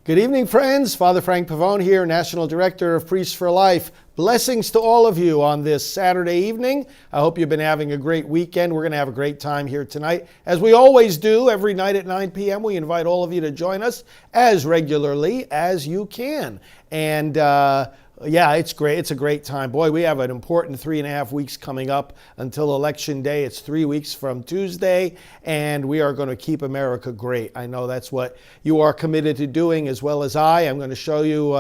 Good evening, friends. Father Frank Pavone here, National Director of Priests for Life. Blessings to all of you on this Saturday evening. I hope you've been having a great weekend. We're going to have a great time here tonight. As we always do, every night at 9 p.m., we invite all of you to join us as regularly as you can. And yeah, it's great. It's a great time. Boy, we have an important 3.5 weeks coming up until Election Day. It's 3 weeks from Tuesday, and we are going to keep America great. I know that's what you are committed to doing as well as I. I'm going to show you,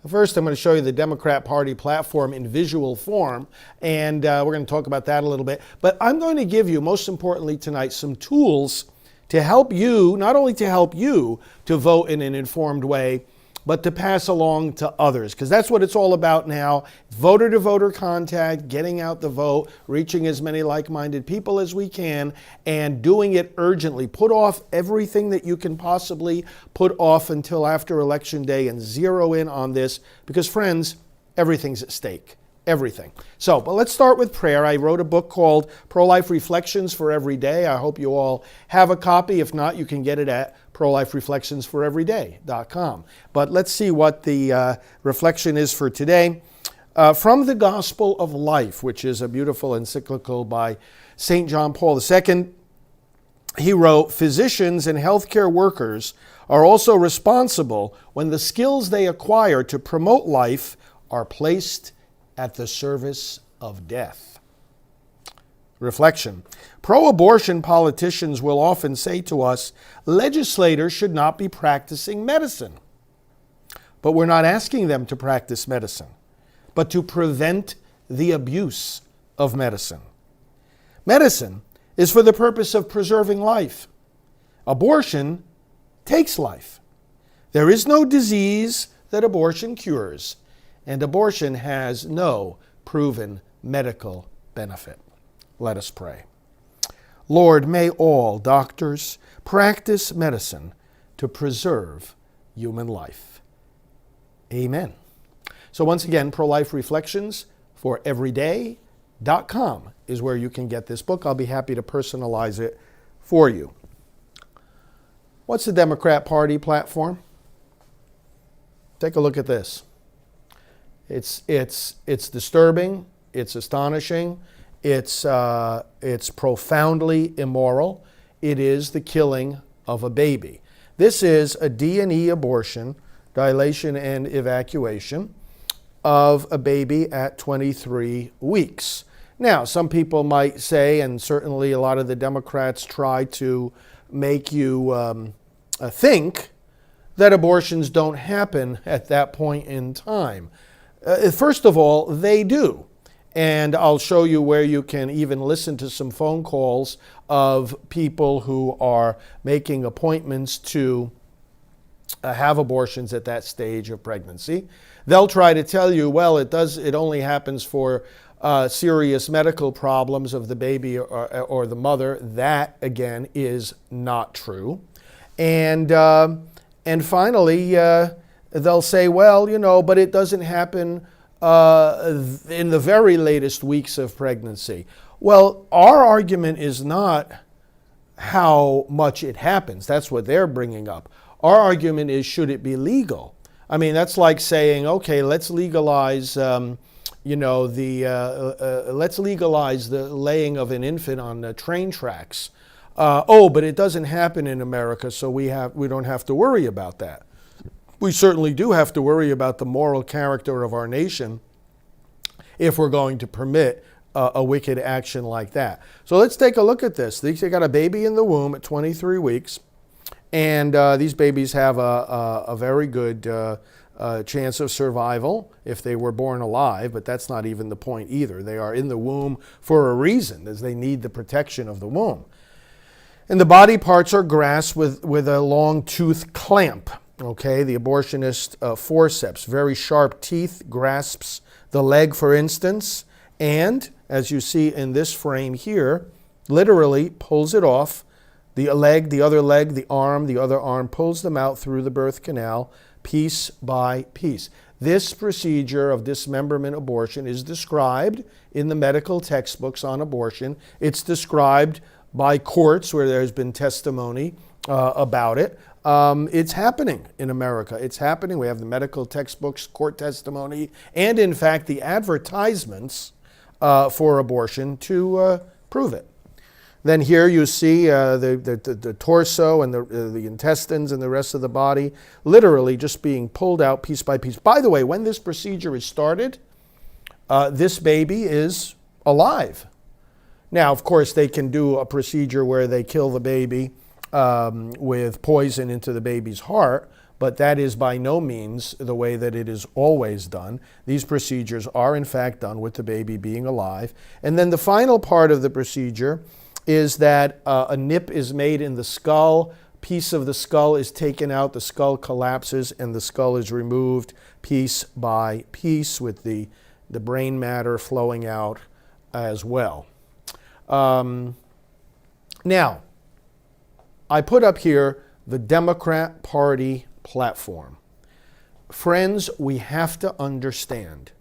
first I'm going to show you the Democrat Party platform in visual form, and we're going to talk about that a little bit. But I'm going to give you, most importantly tonight, some tools to help you, not only to help you to vote in an informed way, but to pass along to others, because that's what it's all about now. Voter-to-voter contact, getting out the vote, reaching as many like-minded people as we can, and doing it urgently. Put off everything that you can possibly put off until after Election Day and zero in on this, because, friends, everything's at stake. Everything. So, but let's start with prayer. I wrote a book called Pro-Life Reflections for Every Day. I hope you all have a copy. If not, you can get it at prolifereflectionsforeveryday.com. But let's see what the reflection is for today. From the Gospel of Life, which is a beautiful encyclical by St. John Paul II, he wrote, "Physicians and healthcare workers are also responsible when the skills they acquire to promote life are placed at the service of death." Reflection. Pro-abortion politicians will often say to us, legislators should not be practicing medicine. But we're not asking them to practice medicine, but to prevent the abuse of medicine. Medicine is for the purpose of preserving life. Abortion takes life. There is no disease that abortion cures, and abortion has no proven medical benefit. Let us pray. Lord, may all doctors practice medicine to preserve human life. Amen. So once again, Pro-Life Reflections for Everyday.com is where you can get this book. I'll be happy to personalize it for you. What's the Democrat Party platform? Take a look at this. It's disturbing, it's astonishing, it's profoundly immoral. It is the killing of a baby. This is a D&E abortion, dilation and evacuation, of a baby at 23 weeks. Now, some people might say, and certainly a lot of the Democrats try to make you think that abortions don't happen at that point in time. First of all, they do. And I'll show you where you can even listen to some phone calls of people who are making appointments to have abortions at that stage of pregnancy. They'll try to tell you, well, it only happens for serious medical problems of the baby or the mother. That, again, is not true. And finally, they'll say, well, but it doesn't happen in the very latest weeks of pregnancy. Well, our argument is not how much it happens. That's what they're bringing up. Our argument is, should it be legal? I mean, that's like saying, okay, let's legalize, let's legalize the laying of an infant on train tracks. But it doesn't happen in America, so we don't have to worry about that. We certainly do have to worry about the moral character of our nation if we're going to permit a wicked action like that. So let's take a look at this. They got a baby in the womb at 23 weeks, and these babies have a very good chance of survival if they were born alive, but that's not even the point either. They are in the womb for a reason, as they need the protection of the womb. And the body parts are grasped with a long tooth clamp. Okay, the abortionist forceps, very sharp teeth, grasps the leg, for instance, and, as you see in this frame here, literally pulls it off. The leg, the other leg, the other arm, pulls them out through the birth canal, piece by piece. This procedure of dismemberment abortion is described in the medical textbooks on abortion. It's described by courts where there's been testimony about it. It's happening in America. It's happening. We have the medical textbooks, court testimony, and in fact the advertisements for abortion to prove it. Then here you see the torso and the intestines and the rest of the body literally just being pulled out piece by piece. By the way, when this procedure is started, this baby is alive. Now, of course, they can do a procedure where they kill the baby with poison into the baby's heart, but that is by no means the way that it is always done. These procedures are in fact done with the baby being alive. And then the final part of the procedure is that a nip is made in the skull, piece of the skull is taken out, the skull collapses, and the skull is removed piece by piece with the brain matter flowing out as well. Now, I put up here the Democrat Party platform. Friends, we have to understand,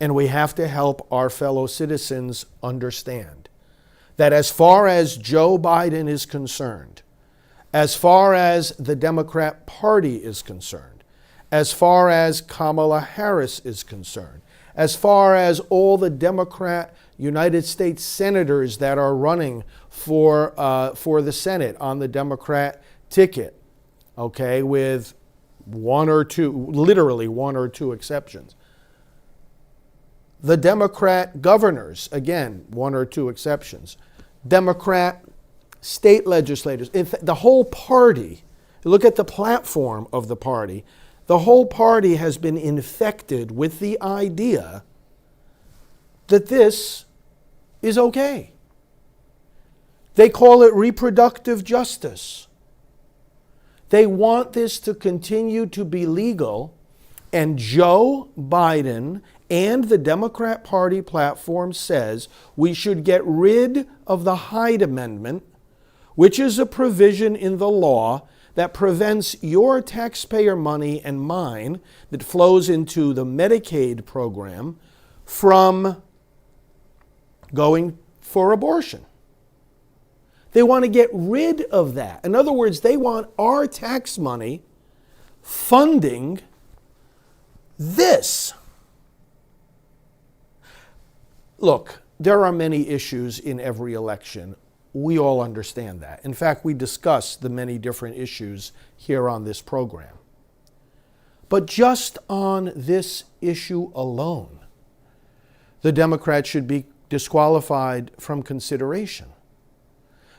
and we have to help our fellow citizens understand, that as far as Joe Biden is concerned, as far as the Democrat Party is concerned, as far as Kamala Harris is concerned, as far as all the Democrat United States senators that are running for the Senate on the Democrat ticket, okay, with literally one or two exceptions. The Democrat governors, again, one or two exceptions. Democrat state legislators, the whole party, look at the platform of the party, the whole party has been infected with the idea that this is okay. They call it reproductive justice. They want this to continue to be legal, and Joe Biden and the Democrat Party platform says we should get rid of the Hyde Amendment, which is a provision in the law that prevents your taxpayer money and mine that flows into the Medicaid program from going for abortion. They want to get rid of that. In other words, they want our tax money funding this. Look, there are many issues in every election. We all understand that. In fact, we discuss the many different issues here on this program. But just on this issue alone, the Democrats should be disqualified from consideration.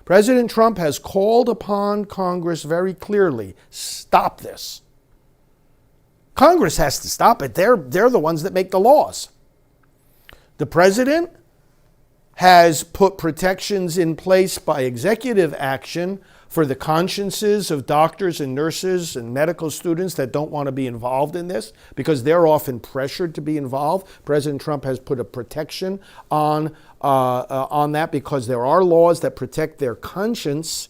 President Trump has called upon Congress very clearly, stop this. Congress has to stop it. They're the ones that make the laws. The president has put protections in place by executive action for the consciences of doctors and nurses and medical students that don't want to be involved in this because they're often pressured to be involved. President Trump has put a protection on that because there are laws that protect their conscience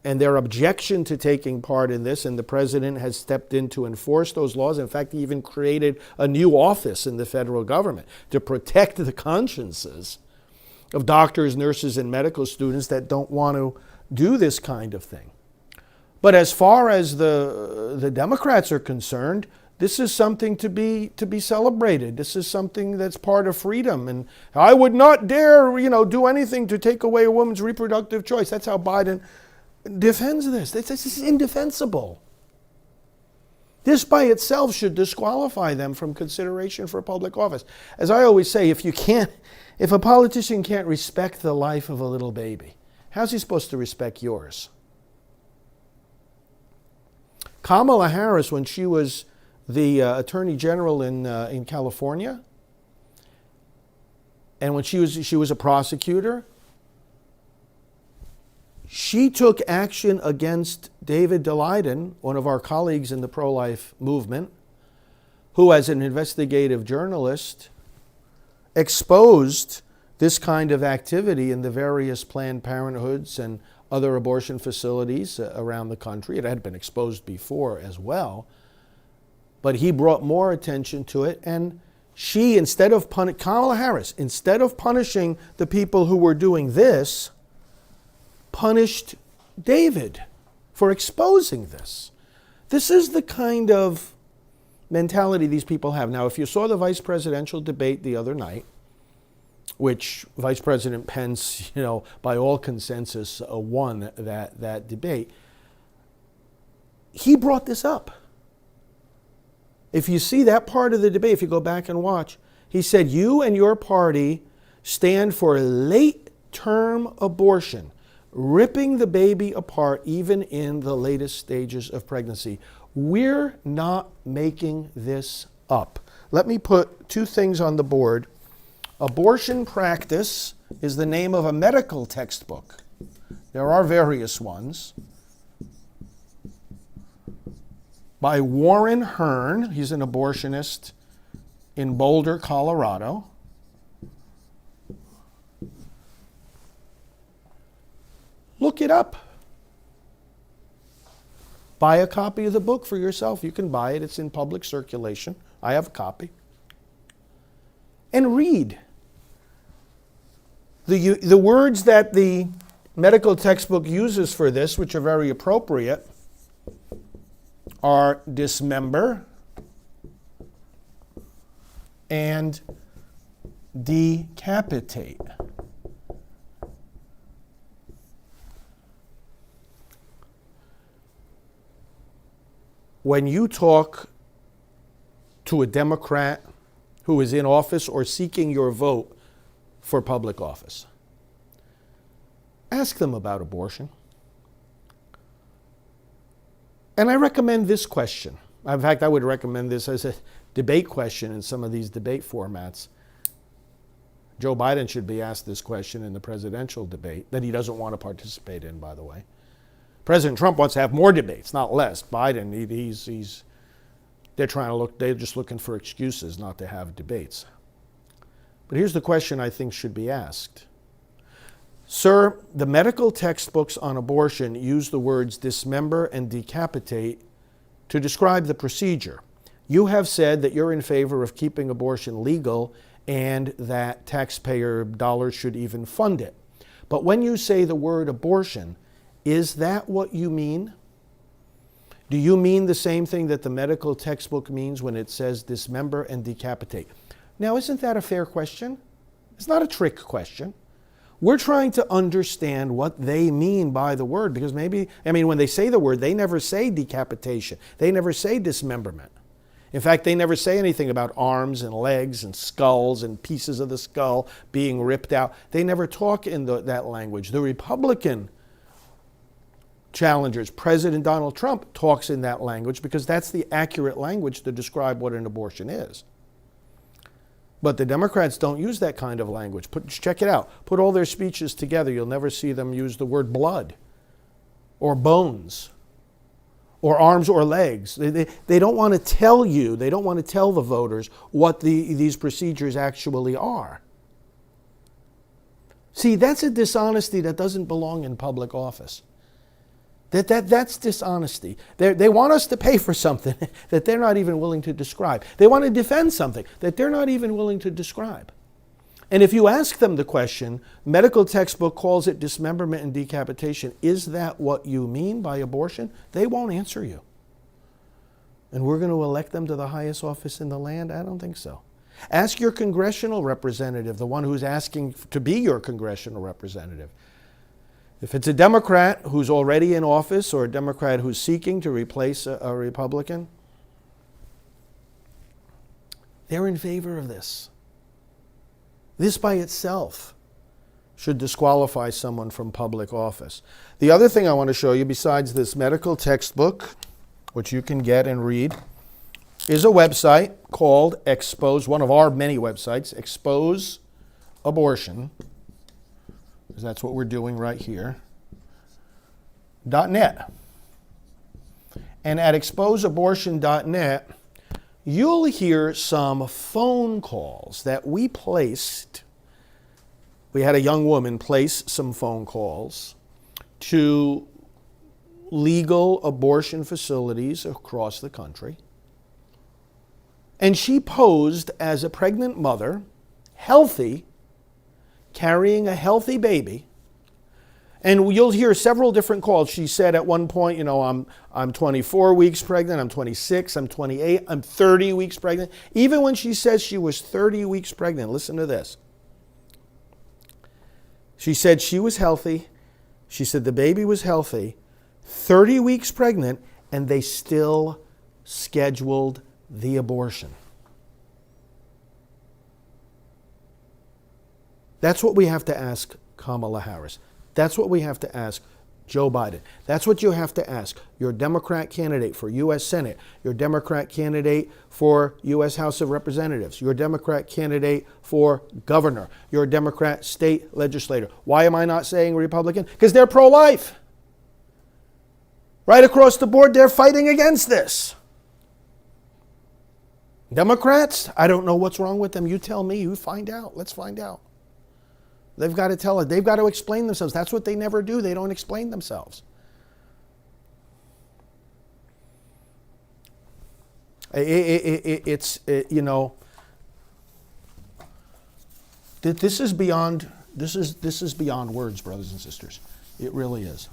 and their objection to taking part in this, and the president has stepped in to enforce those laws. In fact, he even created a new office in the federal government to protect the consciences of doctors, nurses, and medical students that don't want to do this kind of thing. But as far as the Democrats are concerned, this is something to be celebrated. This is something that's part of freedom. And I would not dare, do anything to take away a woman's reproductive choice. That's how Biden defends this. This is indefensible. This by itself should disqualify them from consideration for public office. As I always say, if a politician can't respect the life of a little baby, how's he supposed to respect yours? Kamala Harris, when she was the Attorney General in California, and when she was a prosecutor, she took action against David Daleiden, one of our colleagues in the pro-life movement, who as an investigative journalist exposed this kind of activity in the various Planned Parenthoods and other abortion facilities around the country. It had been exposed before as well, but he brought more attention to it, and she, Kamala Harris, instead of punishing the people who were doing this, punished David for exposing this. This is the kind of mentality these people have. Now, if you saw the vice presidential debate the other night, which Vice President Pence, by all consensus, won that debate, he brought this up. If you see that part of the debate, if you go back and watch, he said, you and your party stand for late-term abortion, ripping the baby apart even in the latest stages of pregnancy. We're not making this up. Let me put two things on the board. Abortion Practice is the name of a medical textbook. There are various ones. By Warren Hearn. He's an abortionist in Boulder, Colorado. Look it up. Buy a copy of the book for yourself. You can buy it. It's in public circulation. I have a copy. And read. The words that the medical textbook uses for this, which are very appropriate, are dismember and decapitate. When you talk to a Democrat who is in office or seeking your vote for public office, ask them about abortion. And I recommend this question. In fact, I would recommend this as a debate question in some of these debate formats. Joe Biden should be asked this question in the presidential debate that he doesn't want to participate in, by the way. President Trump wants to have more debates, not less. Biden, they're just looking for excuses not to have debates. But here's the question I think should be asked. Sir, the medical textbooks on abortion use the words dismember and decapitate to describe the procedure. You have said that you're in favor of keeping abortion legal and that taxpayer dollars should even fund it. But when you say the word abortion, is that what you mean? Do you mean the same thing that the medical textbook means when it says dismember and decapitate? Now, isn't that a fair question? It's not a trick question. We're trying to understand what they mean by the word, because when they say the word, they never say decapitation. They never say dismemberment. In fact, they never say anything about arms and legs and skulls and pieces of the skull being ripped out. They never talk in that language. The Republican challengers, President Donald Trump, talks in that language because that's the accurate language to describe what an abortion is. But the Democrats don't use that kind of language. Check it out. Put all their speeches together. You'll never see them use the word blood or bones or arms or legs. They don't want to tell you, they don't want to tell the voters what these procedures actually are. See, that's a dishonesty that doesn't belong in public office. That's dishonesty. They want us to pay for something that they're not even willing to describe. They want to defend something that they're not even willing to describe. And if you ask them the question, medical textbook calls it dismemberment and decapitation, is that what you mean by abortion? They won't answer you. And we're going to elect them to the highest office in the land? I don't think so. Ask your congressional representative, the one who's asking to be your congressional representative. If it's a Democrat who's already in office or a Democrat who's seeking to replace a Republican, they're in favor of this. This by itself should disqualify someone from public office. The other thing I want to show you, besides this medical textbook, which you can get and read, is a website called Expose, one of our many websites, Expose Abortion, because that's what we're doing right here, .net. And at exposeabortion.net, you'll hear some phone calls that we placed. We had a young woman place some phone calls to legal abortion facilities across the country. And she posed as a pregnant mother, healthy, carrying a healthy baby, And you'll hear several different calls. She said at one point, I'm 24 weeks pregnant, I'm 26, I'm 28, I'm 30 weeks pregnant. Even when she says she was 30 weeks pregnant, listen to this. She said she was healthy. She said the baby was healthy, 30 weeks pregnant, and they still scheduled the abortion. That's what we have to ask Kamala Harris. That's what we have to ask Joe Biden. That's what you have to ask your Democrat candidate for U.S. Senate, your Democrat candidate for U.S. House of Representatives, your Democrat candidate for governor, your Democrat state legislator. Why am I not saying Republican? Because they're pro-life. Right across the board, they're fighting against this. Democrats, I don't know what's wrong with them. You tell me. You find out. Let's find out. They've got to tell it. They've got to explain themselves. That's what they never do. They don't explain themselves. This is beyond words, brothers and sisters. It really is.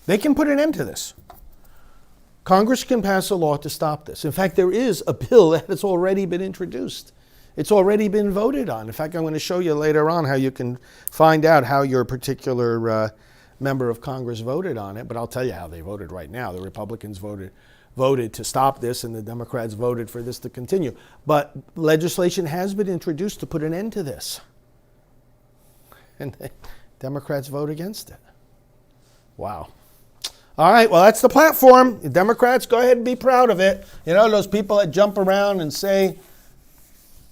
They can put an end to this. Congress can pass a law to stop this. In fact, there is a bill that has already been introduced. It's already been voted on. In fact, I'm going to show you later on how you can find out how your particular member of Congress voted on it, but I'll tell you how they voted right now. The Republicans voted to stop this, and the Democrats voted for this to continue. But legislation has been introduced to put an end to this. And the Democrats vote against it. Wow. All right, well, that's the platform. The Democrats, go ahead and be proud of it. You know, those people that jump around and say,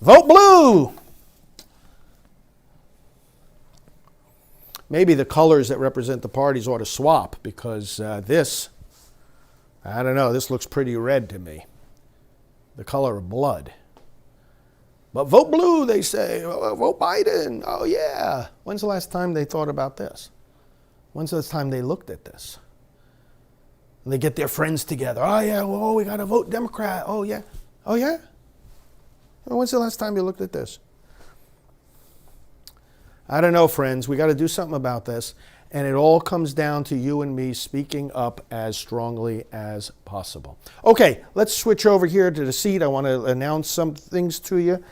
vote blue. Maybe the colors that represent the parties ought to swap, because this, I don't know, this looks pretty red to me. The color of blood. But vote blue, they say. Vote Biden. Oh, yeah. When's the last time they thought about this? When's the last time they looked at this? And they get their friends together. Oh, yeah, well, we got to vote Democrat. Oh, yeah. Oh, yeah? Well, when's the last time you looked at this? I don't know, friends. We got to do something about this. And it all comes down to you and me speaking up as strongly as possible. Okay, let's switch over here to the seat. I want to announce some things to you.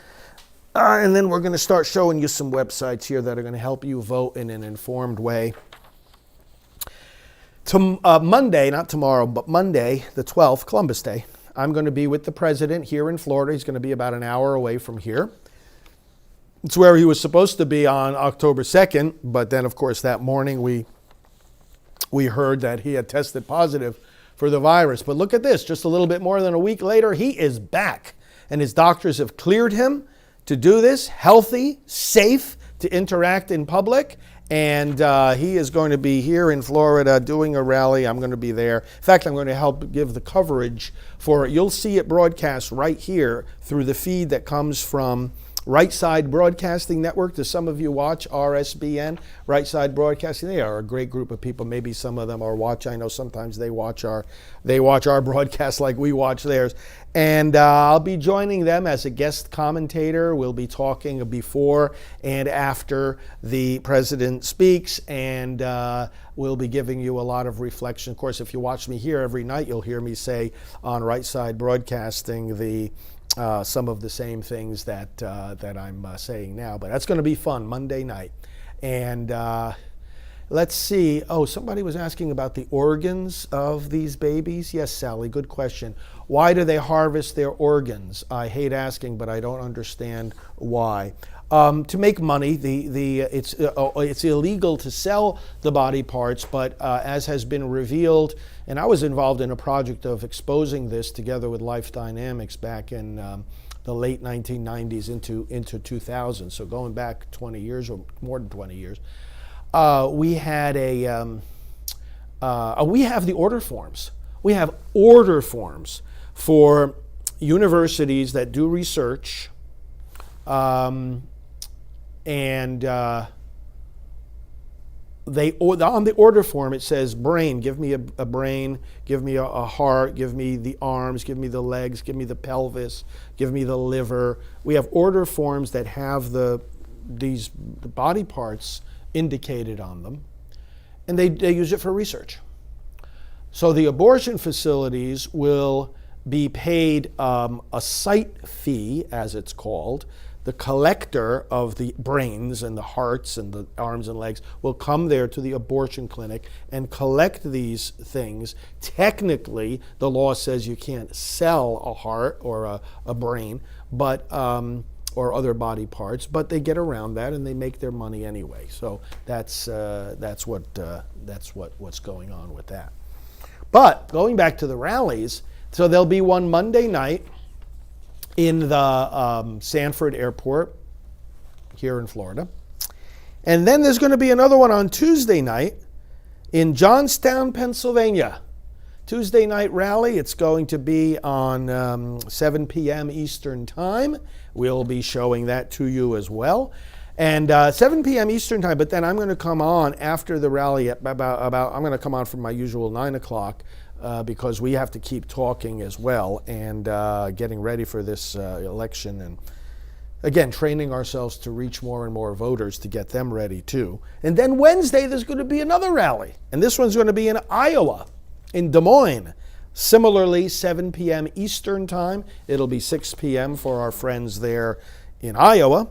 And then we're going to start showing you some websites here that are going to help you vote in an informed way. Monday, not tomorrow, but Monday, the 12th, Columbus Day, I'm going to be with the president here in Florida. He's going to be about an hour away from here. It's where he was supposed to be on October 2nd, but then, of course, that morning we heard that he had tested positive for the virus. But look at this, just a little bit more than a week later, he is back. And his doctors have cleared him to do this, healthy, safe, to interact in public. And he is going to be here in Florida doing a rally. I'm going to be there. In fact, I'm going to help give the coverage for it. You'll see it broadcast right here through the feed that comes from Right Side Broadcasting Network. Do some of you watch RSBN, Right Side Broadcasting? They are a great group of people. Maybe some of them are watching. I know sometimes they watch our broadcast like we watch theirs. And I'll be joining them as a guest commentator. We'll be talking before and after the president speaks, and we'll be giving you a lot of reflection. Of course, if you watch me here every night, you'll hear me say on Right Side Broadcasting some of the same things that I'm saying now. But that's going to be fun, Monday night. And let's see. Oh, somebody was asking about the organs of these babies. Yes, Sally, good question. Why do they harvest their organs? I hate asking, but I don't understand why. To make money. It's illegal to sell the body parts, but as has been revealed, and I was involved in a project of exposing this together with Life Dynamics back in the late 1990s into 2000. So going back 20 years or more than 20 years, we had we have the order forms. We have order forms for universities that do research. They on the order form it says brain, give me a brain, give me a heart, give me the arms, give me the legs, give me the pelvis, give me the liver. We have order forms that have the these body parts indicated on them, and they use it for research. So the abortion facilities will be paid a site fee, as it's called. The collector of the brains and the hearts and the arms and legs will come there to the abortion clinic and collect these things. Technically, the law says you can't sell a heart or a brain, but or other body parts, but they get around that and they make their money anyway. So that's what's going on with that. But going back to the rallies, so there'll be one Monday night in the Sanford Airport here in Florida. And then there's going to be another one on Tuesday night in Johnstown, Pennsylvania. Tuesday night rally. It's going to be on 7 p.m. Eastern Time. We'll be showing that to you as well. And 7 p.m. Eastern Time, but then I'm going to come on after the rally at about I'm going to come on from my usual 9 o'clock because we have to keep talking as well and getting ready for this election and, again, training ourselves to reach more and more voters to get them ready too. And then Wednesday there's going to be another rally, and this one's going to be in Iowa, in Des Moines. Similarly, 7 p.m. Eastern Time. It'll be 6 p.m. for our friends there in Iowa.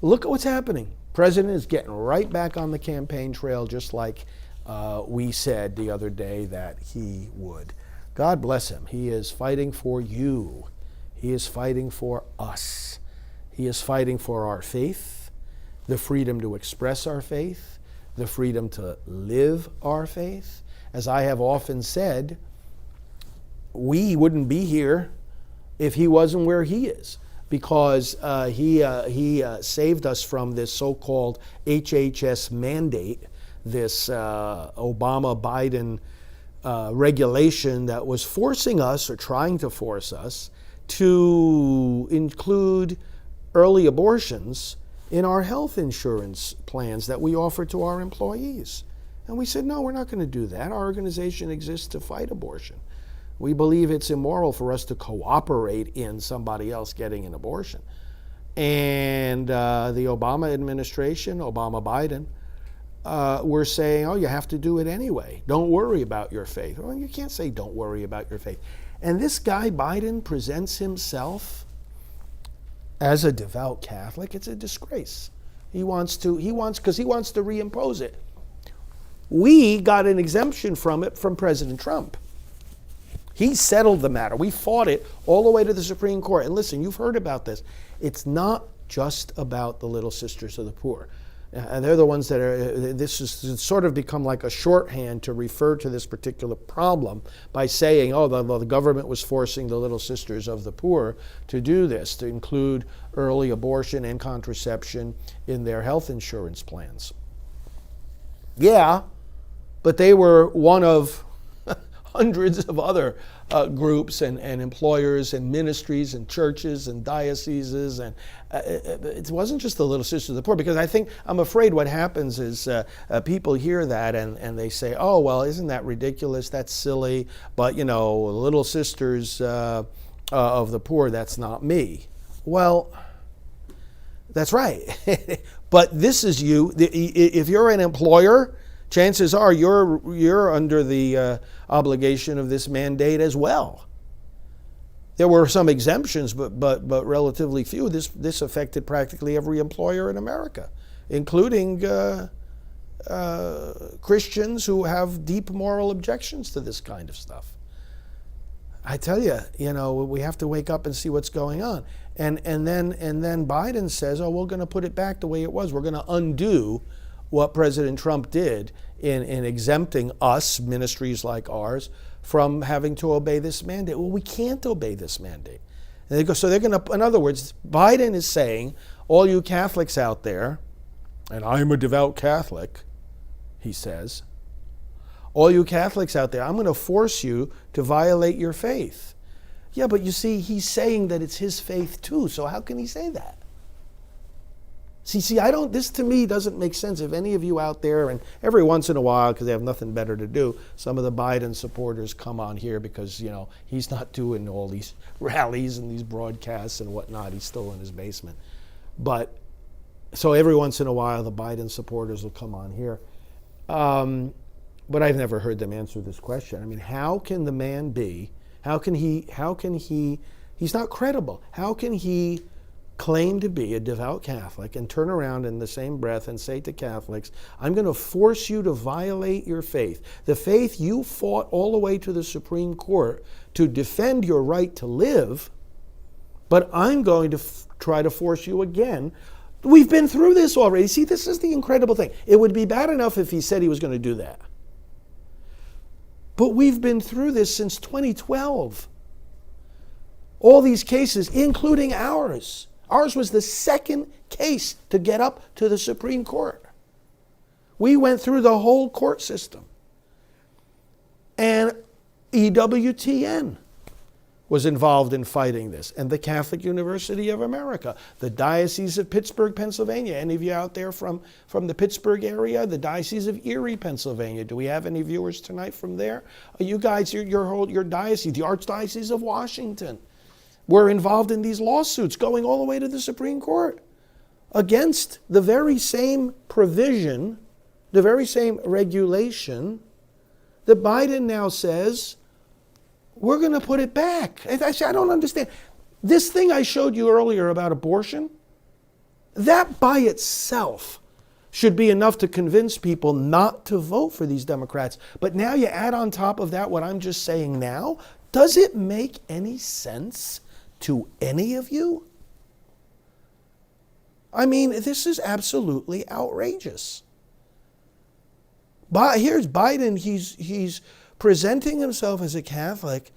Look at what's happening. President is getting right back on the campaign trail, just like we said the other day that he would. God bless him. He is fighting for you. He is fighting for us. He is fighting for our faith, the freedom to express our faith, the freedom to live our faith. As I have often said, we wouldn't be here if he wasn't where he is, because he saved us from this so-called HHS mandate, this Obama-Biden regulation that was forcing us, or trying to force us, to include early abortions in our health insurance plans that we offer to our employees. And we said, no, we're not going to do that. Our organization exists to fight abortion. We believe it's immoral for us to cooperate in somebody else getting an abortion. And the Obama administration, Obama-Biden, were saying, oh, you have to do it anyway. Don't worry about your faith. Well, you can't say don't worry about your faith. And this guy, Biden, presents himself as a devout Catholic. It's a disgrace. He wants to reimpose it. We got an exemption from it from President Trump. He settled the matter. We fought it all the way to the Supreme Court. And listen, you've heard about this. It's not just about the Little Sisters of the Poor. And they're the ones that are, this has sort of become like a shorthand to refer to this particular problem by saying, oh, the government was forcing the Little Sisters of the Poor to do this, to include early abortion and contraception in their health insurance plans. Yeah, but they were one of hundreds of other groups and employers and ministries and churches and dioceses, and it wasn't just the Little Sisters of the Poor, because I'm afraid what happens is people hear that and they say, oh, well, isn't that ridiculous? That's silly. But, Little Sisters of the Poor, that's not me. Well, that's right. But this is you. If you're an employer, chances are you're under the obligation of this mandate as well. There were some exemptions, but relatively few. This affected practically every employer in America, including Christians who have deep moral objections to this kind of stuff. I tell you, we have to wake up and see what's going on. And then Biden says, oh, we're going to put it back the way it was. We're going to undo what President Trump did in exempting us, ministries like ours, from having to obey this mandate. Well, we can't obey this mandate. And they're going to, in other words, Biden is saying, all you Catholics out there, and I'm a devout Catholic, he says, all you Catholics out there, I'm going to force you to violate your faith. Yeah, but you see, he's saying that it's his faith too, so how can he say that? See, this to me doesn't make sense. If any of you out there, and every once in a while, because they have nothing better to do, some of the Biden supporters come on here because, he's not doing all these rallies and these broadcasts and whatnot. He's still in his basement. But So every once in a while, the Biden supporters will come on here. But I've never heard them answer this question. I mean, how can the man be, he's not credible. How can he claim to be a devout Catholic and turn around in the same breath and say to Catholics, I'm going to force you to violate your faith, the faith you fought all the way to the Supreme Court to defend your right to live, but I'm going to try to force you again. We've been through this already. See, this is the incredible thing. It would be bad enough if he said he was going to do that. But we've been through this since 2012. All these cases, including ours. Ours was the second case to get up to the Supreme Court. We went through the whole court system. And EWTN was involved in fighting this, and the Catholic University of America, the Diocese of Pittsburgh, Pennsylvania. Any of you out there from the Pittsburgh area? The Diocese of Erie, Pennsylvania. Do we have any viewers tonight from there? You guys, your diocese, the Archdiocese of Washington, were involved in these lawsuits going all the way to the Supreme Court against the very same provision, the very same regulation that Biden now says, we're going to put it back. I don't understand. This thing I showed you earlier about abortion, that by itself should be enough to convince people not to vote for these Democrats. But now you add on top of that what I'm just saying now. Does it make any sense to any of you? I mean, this is absolutely outrageous. But here's Biden, he's presenting himself as a Catholic,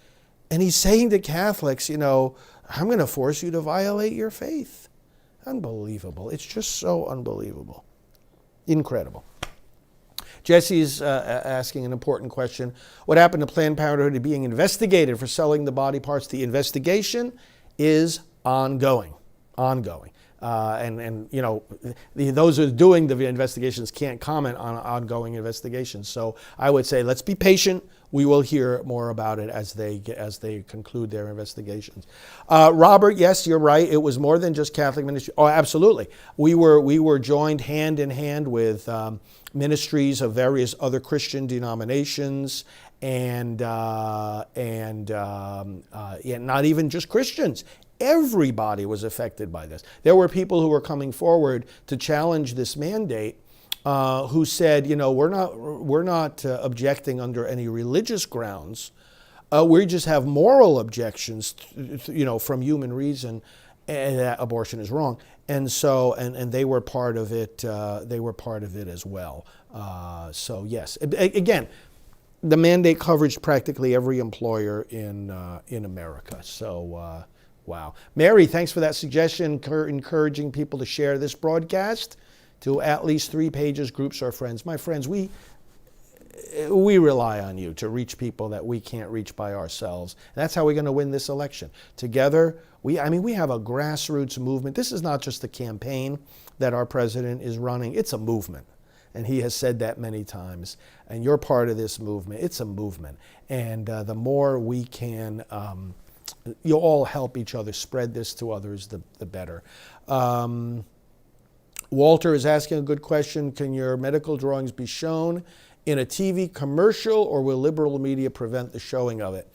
and he's saying to Catholics, I'm going to force you to violate your faith. Unbelievable. It's just so unbelievable. Incredible. Jesse's asking an important question. What happened to Planned Parenthood being investigated for selling the body parts? The investigation is ongoing. And those who are doing the investigations can't comment on ongoing investigations. So I would say let's be patient. We will hear more about it as they conclude their investigations. Robert, yes, you're right. It was more than just Catholic ministry. Oh, absolutely. We were joined hand in hand with ministries of various other Christian denominations, and not even just Christians. Everybody was affected by this. There were people who were coming forward to challenge this mandate who said, we're not objecting under any religious grounds. We just have moral objections, from human reason, and that abortion is wrong. And so, and they were part of it. They were part of it as well. So yes, again, the mandate covered practically every employer in America. So. Wow. Mary, thanks for that suggestion, encouraging people to share this broadcast to at least 3 pages, groups, or friends. My friends, we rely on you to reach people that we can't reach by ourselves. And that's how we're going to win this election. Together, we have a grassroots movement. This is not just a campaign that our president is running. It's a movement. And he has said that many times. And you're part of this movement. It's a movement. And the more we can... you'll all help each other spread this to others, the better. Walter is asking a good question. Can your medical drawings be shown in a TV commercial, or will liberal media prevent the showing of it?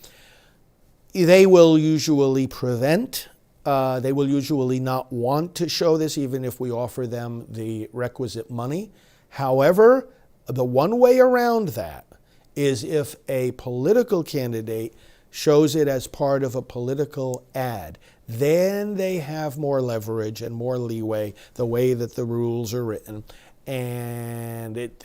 They will usually prevent. They will usually not want to show this, even if we offer them the requisite money. However, the one way around that is if a political candidate shows it as part of a political ad, then they have more leverage and more leeway the way that the rules are written. And at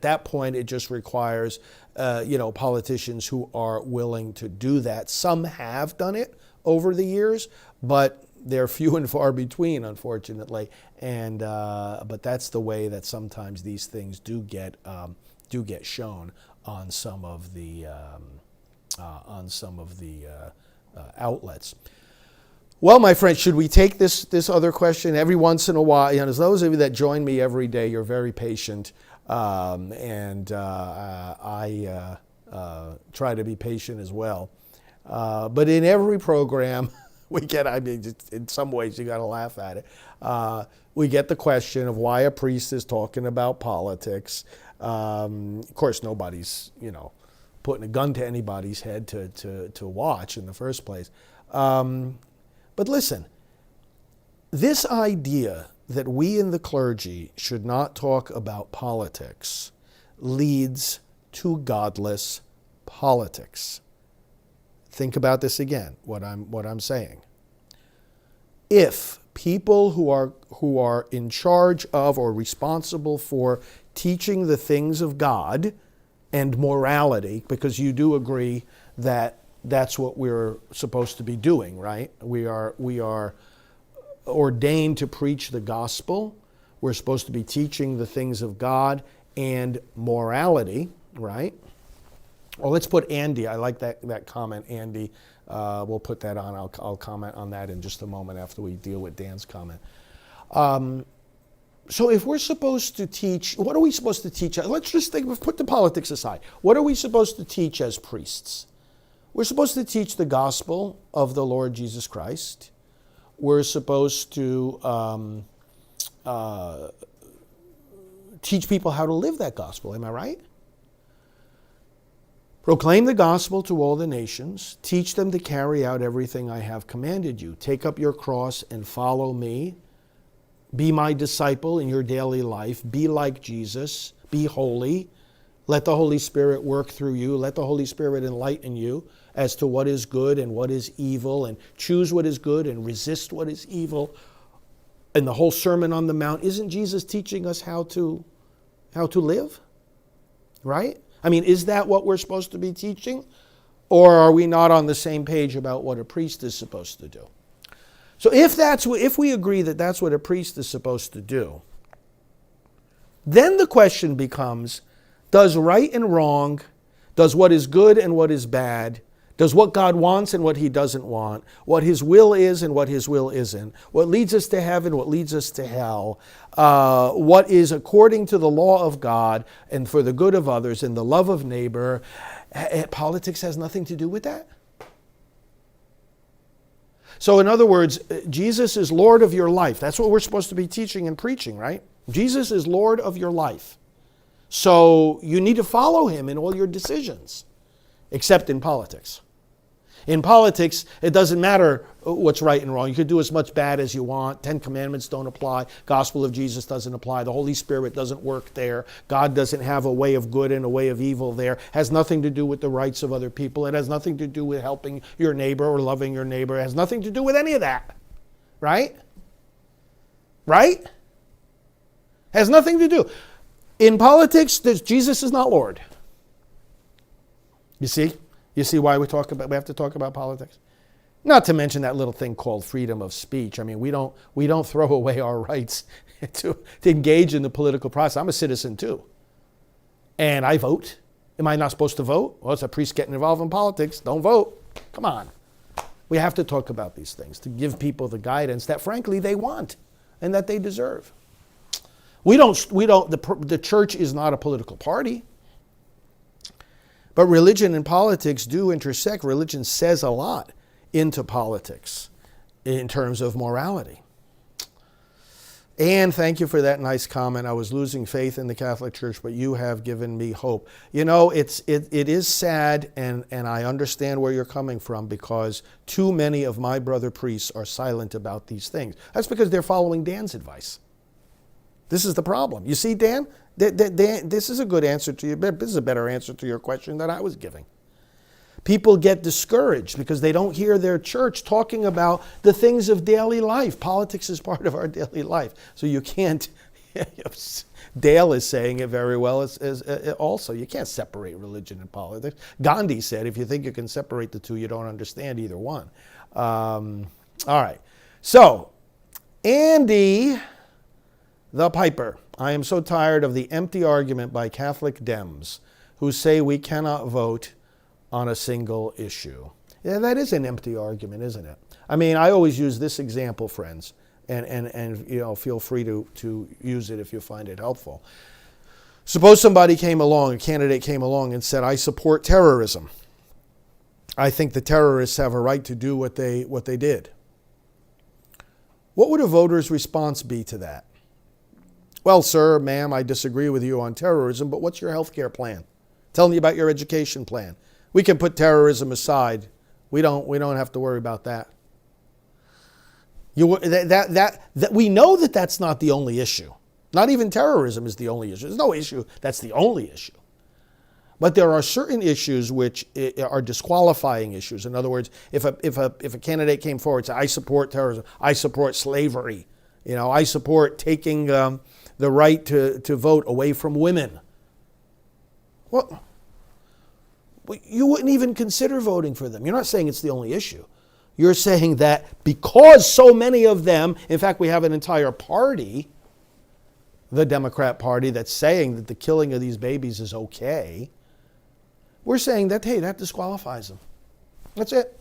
that point, it just requires politicians who are willing to do that. Some have done it over the years, but they're few and far between, unfortunately. And but that's the way that sometimes these things do get shown on some of the outlets. Well, my friends, should we take this other question every once in a while? As those of you that join me every day, you're very patient, and I try to be patient as well. But in every program, We get, I mean, in some ways you got to laugh at it. We get the question of why a priest is talking about politics. Of course, nobody's, putting a gun to anybody's head to watch in the first place. But listen, this idea that we in the clergy should not talk about politics leads to godless politics. Think about this again, what I'm saying. If people who are in charge of or responsible for teaching the things of God and morality, because you do agree that that's what we're supposed to be doing, right? We are ordained to preach the gospel. We're supposed to be teaching the things of God and morality, right? Well, let's put Andy. I like that comment, Andy. We'll put that on. I'll comment on that in just a moment after we deal with Dan's comment. So if we're supposed to teach, what are we supposed to teach? Let's just put the politics aside. What are we supposed to teach as priests? We're supposed to teach the gospel of the Lord Jesus Christ. We're supposed to teach people how to live that gospel. Am I right? Proclaim the gospel to all the nations. Teach them to carry out everything I have commanded you. Take up your cross and follow me. Be my disciple in your daily life. Be like Jesus. Be holy. Let the Holy Spirit work through you. Let the Holy Spirit enlighten you as to what is good and what is evil, and choose what is good and resist what is evil. And the whole Sermon on the Mount, isn't Jesus teaching us how to live? Right? I mean, is that what we're supposed to be teaching? Or are we not on the same page about what a priest is supposed to do? So if we agree that that's what a priest is supposed to do, then the question becomes, does right and wrong, does what is good and what is bad, does what God wants and what he doesn't want, what his will is and what his will isn't, what leads us to heaven, what leads us to hell, what is according to the law of God and for the good of others and the love of neighbor, politics has nothing to do with that? So in other words, Jesus is Lord of your life. That's what we're supposed to be teaching and preaching, right? Jesus is Lord of your life. So you need to follow him in all your decisions, except in politics. In politics, it doesn't matter what's right and wrong. You could do as much bad as you want. 10 Commandments don't apply. Gospel of Jesus doesn't apply. The Holy Spirit doesn't work there. God doesn't have a way of good and a way of evil there. It has nothing to do with the rights of other people. It has nothing to do with helping your neighbor or loving your neighbor. It has nothing to do with any of that. Right? Right? It has nothing to do. In politics, Jesus is not Lord. You see? You see why we have to talk about politics? Not to mention that little thing called freedom of speech. I mean, we don't throw away our rights to engage in the political process. I'm a citizen too. And I vote. Am I not supposed to vote? Well, it's a priest getting involved in politics. Don't vote. Come on. We have to talk about these things to give people the guidance that frankly they want and that they deserve. The church is not a political party. But religion and politics do intersect. Religion says a lot into politics in terms of morality. And thank you for that nice comment. I was losing faith in the Catholic Church, but you have given me hope. You know, it is sad, and I understand where you're coming from, because too many of my brother priests are silent about these things. That's because they're following Dan's advice. This is the problem. You see, Dan, this is a good answer to you. This is a better answer to your question than I was giving. People get discouraged because they don't hear their church talking about the things of daily life. Politics is part of our daily life. So you can't, Dale is saying it very well also. You can't separate religion and politics. Gandhi said, if you think you can separate the two, you don't understand either one. All right. So, Andy the Piper. I am so tired of the empty argument by Catholic Dems who say we cannot vote on a single issue. Yeah, that is an empty argument, isn't it? I mean, I always use this example, friends, and feel free to use it if you find it helpful. Suppose somebody came along, a candidate came along and said, I support terrorism. I think the terrorists have a right to do what they did. What would a voter's response be to that? Well, sir, ma'am, I disagree with you on terrorism, but what's your health care plan? Tell me about your education plan. We can put terrorism aside. We don't have to worry about that. We know that that's not the only issue. Not even terrorism is the only issue. There's no issue that's the only issue. But there are certain issues which are disqualifying issues. In other words, if a candidate came forward and said, I support terrorism, I support slavery, I support taking the right to vote away from women. Well, you wouldn't even consider voting for them. You're not saying it's the only issue. You're saying that because so many of them, in fact, we have an entire party, the Democrat Party, that's saying that the killing of these babies is okay. We're saying that, hey, that disqualifies them. That's it.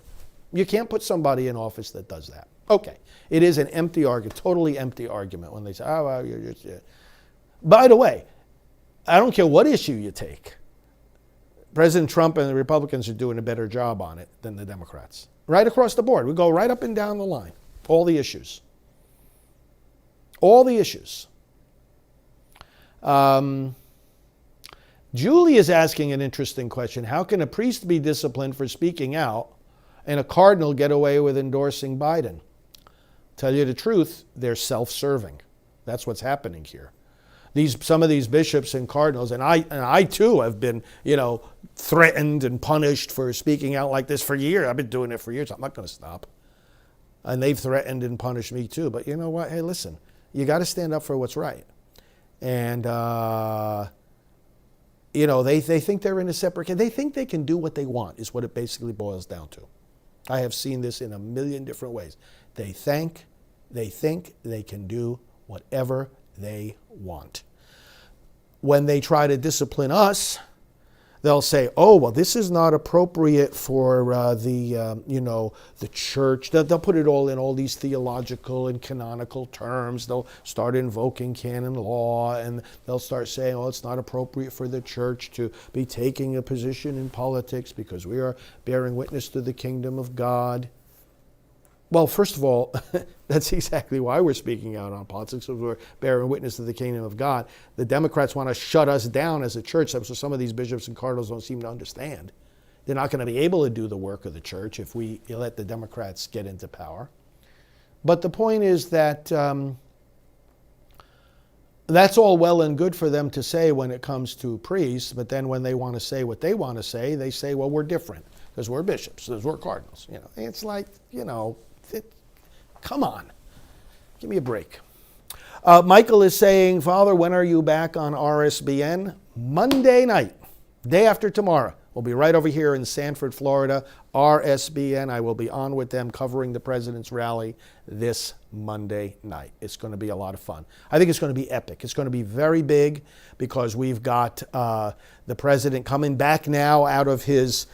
You can't put somebody in office that does that. Okay. It is an empty argument, totally empty argument when they say, oh, well, you're just... Yeah. By the way, I don't care what issue you take. President Trump and the Republicans are doing a better job on it than the Democrats. Right across the board. We go right up and down the line. All the issues. All the issues. Julie is asking an interesting question. How can a priest be disciplined for speaking out and a cardinal get away with endorsing Biden? Tell you the truth, they're self-serving. That's what's happening here. Some of these bishops and cardinals, and I too have been, threatened and punished for speaking out like this for years. I've been doing it for years. I'm not going to stop. And they've threatened and punished me too. But you know what? Hey, listen, you got to stand up for what's right. And, they think they're in a separate camp. They think they can do what they want is what it basically boils down to. I have seen this in a million different ways. They think they can do whatever they want. When they try to discipline us, they'll say, oh, well, this is not appropriate for the church. They'll put it all in all these theological and canonical terms. They'll start invoking canon law, and they'll start saying, oh, it's not appropriate for the church to be taking a position in politics because we are bearing witness to the kingdom of God. Well, first of all, that's exactly why we're speaking out on politics, because we're bearing witness to the kingdom of God. The Democrats want to shut us down as a church, so some of these bishops and cardinals don't seem to understand. They're not going to be able to do the work of the church if we let the Democrats get into power. But the point is that that's all well and good for them to say when it comes to priests, but then when they want to say what they want to say, they say, well, we're different because we're bishops, because we're cardinals. It's like, come on, give me a break. Michael is saying, Father, when are you back on RSBN? Monday night, day after tomorrow. We'll be right over here in Sanford, Florida. RSBN, I will be on with them covering the President's rally this Monday night. It's going to be a lot of fun. I think it's going to be epic. It's going to be very big because we've got the President coming back now out of his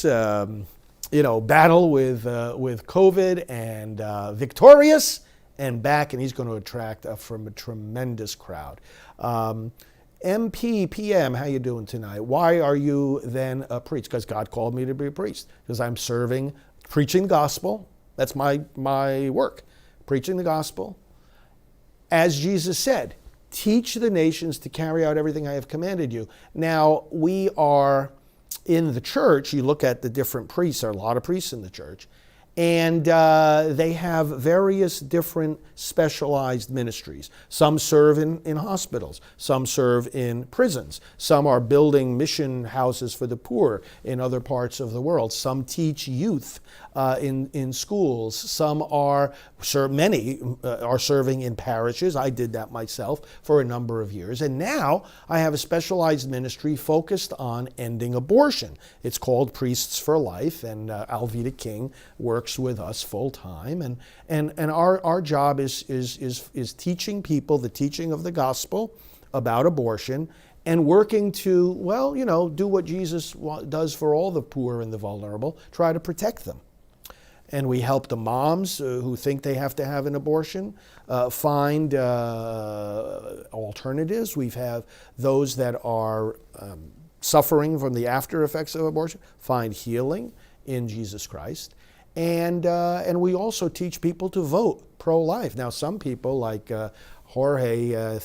battle with COVID and victorious and back, and he's going to attract from a tremendous crowd. MP PM, how you doing tonight? Why are you then a priest? Because God called me to be a priest. Because I'm preaching the gospel. That's my work, preaching the gospel. As Jesus said, teach the nations to carry out everything I have commanded you. Now, we are in the church, you look at the different priests, there are a lot of priests in the church, and they have various different specialized ministries. Some serve in hospitals, some serve in prisons, some are building mission houses for the poor in other parts of the world, some teach youth in schools, many are serving in parishes. I did that myself for a number of years, and now I have a specialized ministry focused on ending abortion. It's called Priests for Life, and Alveda King works with us full time, and our job is teaching people the teaching of the gospel about abortion and working to do what Jesus does for all the poor and the vulnerable, try to protect them. And we help the moms who think they have to have an abortion find alternatives. We have those that are suffering from the after effects of abortion find healing in Jesus Christ. And we also teach people to vote pro-life. Now, some people like Jorge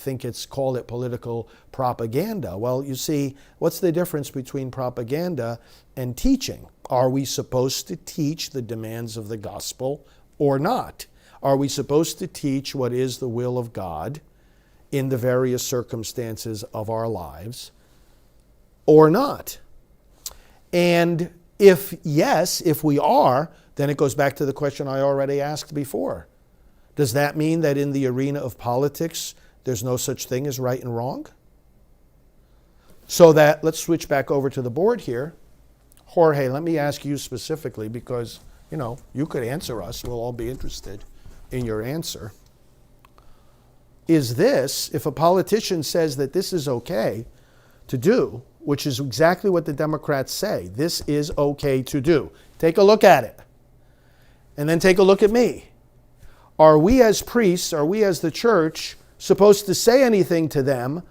call it political propaganda. Well, you see, what's the difference between propaganda and teaching? Are we supposed to teach the demands of the gospel or not? Are we supposed to teach what is the will of God in the various circumstances of our lives or not? And if yes, if we are, then it goes back to the question I already asked before. Does that mean that in the arena of politics, there's no such thing as right and wrong? So that, let's switch back over to the board here. Jorge, let me ask you specifically because, you could answer us. We'll all be interested in your answer. Is this, if a politician says that this is okay to do, which is exactly what the Democrats say, this is okay to do. Take a look at it. And then take a look at me. Are we as priests, are we as the church, supposed to say anything to them,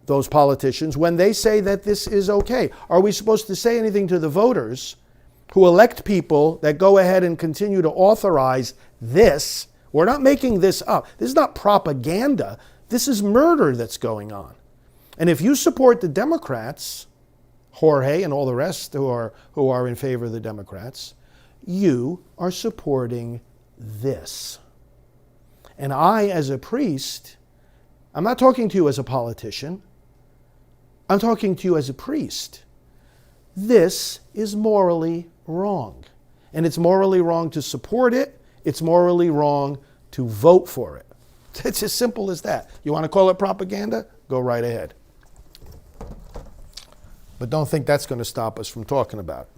those politicians, when they say that this is okay? Are we supposed to say anything to the voters who elect people that go ahead and continue to authorize this? We're not making this up. This is not propaganda. This is murder that's going on. And if you support the Democrats, Jorge and all the rest who are in favor of the Democrats, you are supporting this. And I, as a priest, I'm not talking to you as a politician. I'm talking to you as a priest. This is morally wrong. And it's morally wrong to support it. It's morally wrong to vote for it. It's as simple as that. You want to call it propaganda? Go right ahead. But don't think that's going to stop us from talking about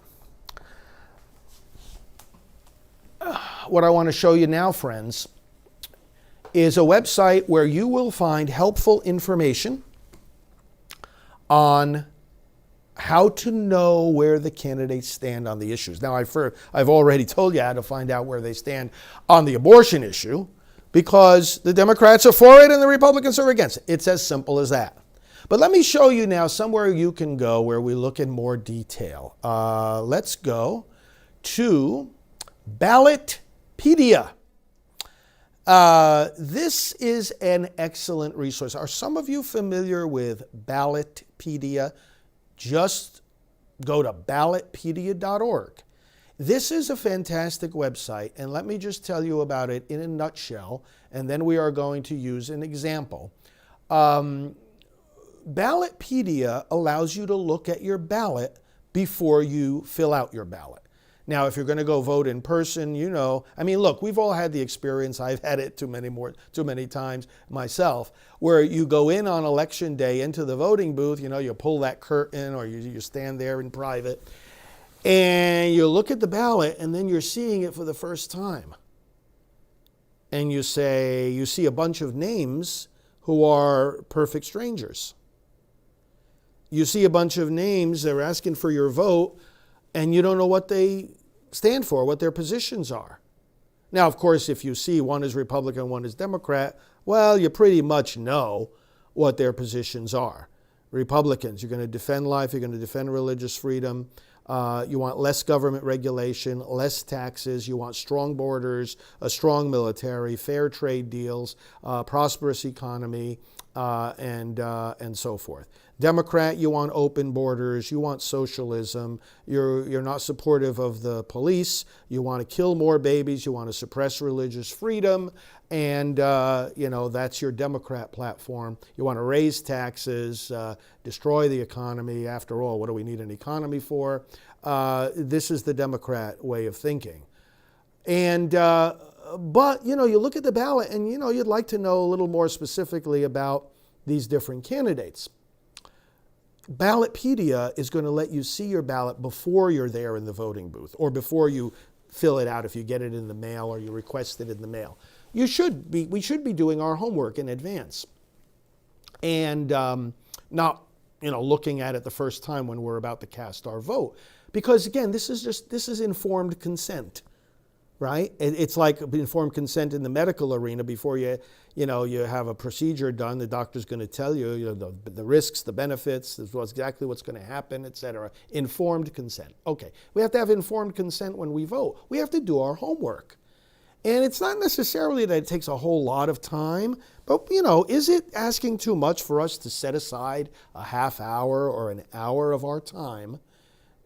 it. What I want to show you now, friends, is a website where you will find helpful information on how to know where the candidates stand on the issues. Now, I've already told you how to find out where they stand on the abortion issue because the Democrats are for it and the Republicans are against it. It's as simple as that. But let me show you now somewhere you can go where we look in more detail. Let's go to Ballotpedia. This is an excellent resource. Are some of you familiar with Ballotpedia? Just go to ballotpedia.org. This is a fantastic website, and let me just tell you about it in a nutshell, and then we are going to use an example. Ballotpedia allows you to look at your ballot before you fill out your ballot. Now, if you're going to go vote in person, look, we've all had the experience. I've had it too many times myself, where you go in on election day into the voting booth, you pull that curtain or you stand there in private and you look at the ballot and then you're seeing it for the first time. And you see a bunch of names who are perfect strangers. You see a bunch of names that are asking for your vote, and you don't know what they stand for, what their positions are. Now, of course, if you see one is Republican, one is Democrat, well, you pretty much know what their positions are. Republicans, you're going to defend life, you're going to defend religious freedom, you want less government regulation, less taxes, you want strong borders, a strong military, fair trade deals, prosperous economy, and so forth. Democrat, you want open borders, you want socialism, you're not supportive of the police, you want to kill more babies, you want to suppress religious freedom, and that's your Democrat platform. You want to raise taxes, destroy the economy. After all, what do we need an economy for? This is the Democrat way of thinking. And but you look at the ballot and you'd like to know a little more specifically about these different candidates. Ballotpedia is going to let you see your ballot before you're there in the voting booth or before you fill it out if you get it in the mail or you request it in the mail. We should be doing our homework in advance and not looking at it the first time when we're about to cast our vote. Because again, this is informed consent. right? It's like informed consent in the medical arena. Before you have a procedure done, the doctor's going to tell you, the risks, the benefits, exactly what's going to happen, etc. Informed consent. Okay, we have to have informed consent when we vote. We have to do our homework. And it's not necessarily that it takes a whole lot of time, but, is it asking too much for us to set aside a half hour or an hour of our time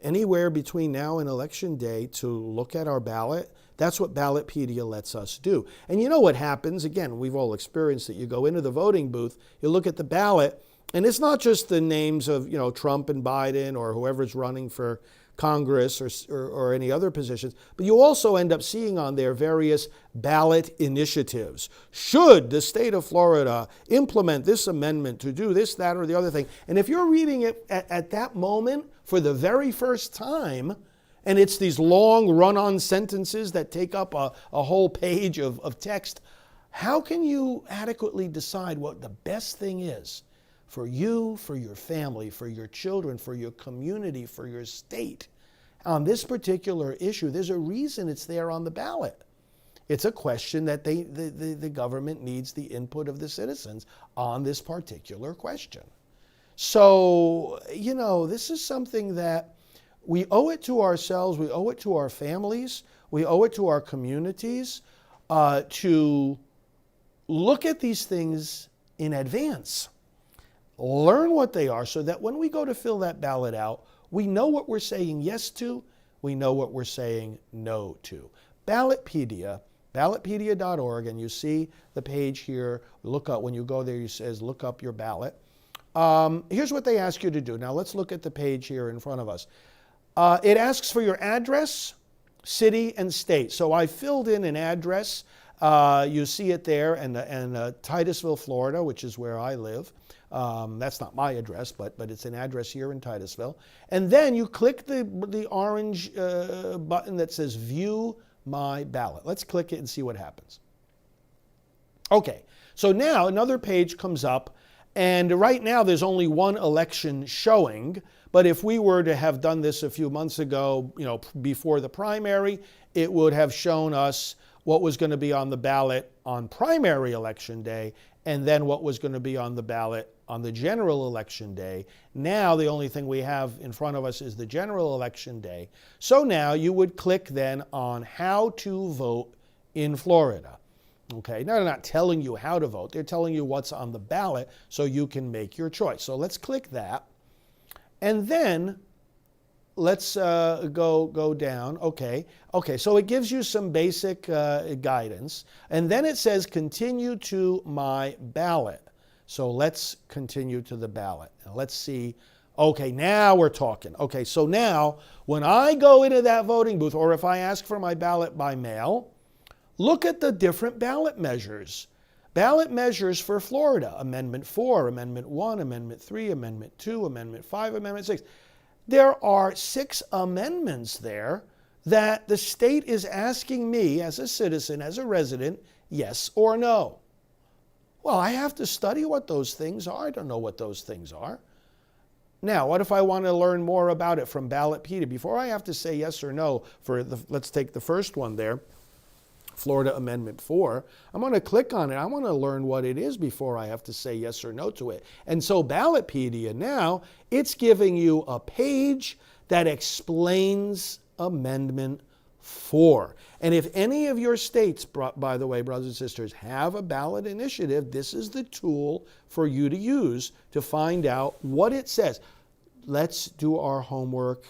anywhere between now and Election Day to look at our ballot? That's what Ballotpedia lets us do. And you know what happens? Again, we've all experienced it. You go into the voting booth, you look at the ballot, and it's not just the names of, Trump and Biden or whoever's running for Congress or any other positions, but you also end up seeing on there various ballot initiatives. Should the state of Florida implement this amendment to do this, that, or the other thing? And if you're reading it at that moment for the very first time, and it's these long run-on sentences that take up a whole page of text, how can you adequately decide what the best thing is for you, for your family, for your children, for your community, for your state? On this particular issue, there's a reason it's there on the ballot. It's a question that the government needs the input of the citizens on this particular question. So, this is something that we owe it to ourselves, we owe it to our families, we owe it to our communities to look at these things in advance. Learn what they are so that when we go to fill that ballot out, we know what we're saying yes to, we know what we're saying no to. Ballotpedia, ballotpedia.org, and you see the page here. Look up, when you go there, it says look up your ballot. Here's what they ask you to do. Now let's look at the page here in front of us. It asks for your address, city, and state. So I filled in an address. You see it there, and Titusville, Florida, which is where I live. That's not my address, but it's an address here in Titusville. And then you click the orange button that says View My Ballot. Let's click it and see what happens. Okay, so now another page comes up, and right now there's only one election showing. But if we were to have done this a few months ago, before the primary, it would have shown us what was going to be on the ballot on primary election day, and then what was going to be on the ballot on the general election day. Now the only thing we have in front of us is the general election day. So now you would click then on how to vote in Florida. Okay, now they're not telling you how to vote, they're telling you what's on the ballot so you can make your choice. So let's click that. And then let's go down. Okay, so it gives you some basic guidance. And then it says continue to my ballot. So let's continue to the ballot. And let's see. Okay, now we're talking. Okay, so now when I go into that voting booth, or if I ask for my ballot by mail, look at the different ballot measures. Ballot measures for Florida: Amendment 4, Amendment 1, Amendment 3, Amendment 2, Amendment 5, Amendment 6. There are 6 amendments there that the state is asking me as a citizen, as a resident, yes or no. Well, I have to study what those things are. I don't know what those things are. Now, what if I want to learn more about it from Ballotpedia? Before I have to say yes or no, let's take the first one there, Florida Amendment 4, I'm going to click on it. I want to learn what it is before I have to say yes or no to it. And so Ballotpedia now, it's giving you a page that explains Amendment 4. And if any of your states, by the way, brothers and sisters, have a ballot initiative, this is the tool for you to use to find out what it says. Let's do our homework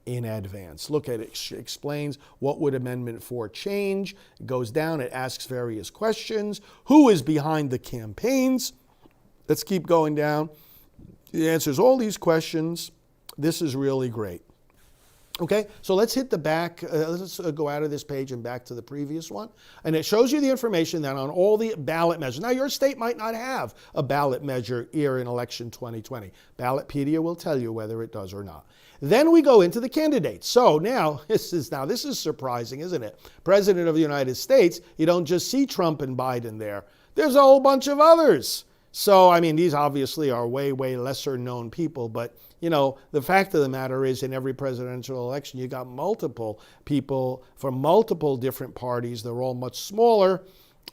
in advance. Look at it. It explains what would Amendment 4 change. It goes down. It asks various questions. Who is behind the campaigns? Let's keep going down. It answers all these questions. This is really great. Okay, so let's hit the back. Let's go out of this page and back to the previous one. And it shows you the information then on all the ballot measures. Now, your state might not have a ballot measure here in election 2020. Ballotpedia will tell you whether it does or not. Then we go into the candidates. So now this is surprising, isn't it? President of the United States, you don't just see Trump and Biden there. There's a whole bunch of others. So, I mean, these obviously are way, way lesser known people, but, the fact of the matter is in every presidential election, you got multiple people from multiple different parties. They're all much smaller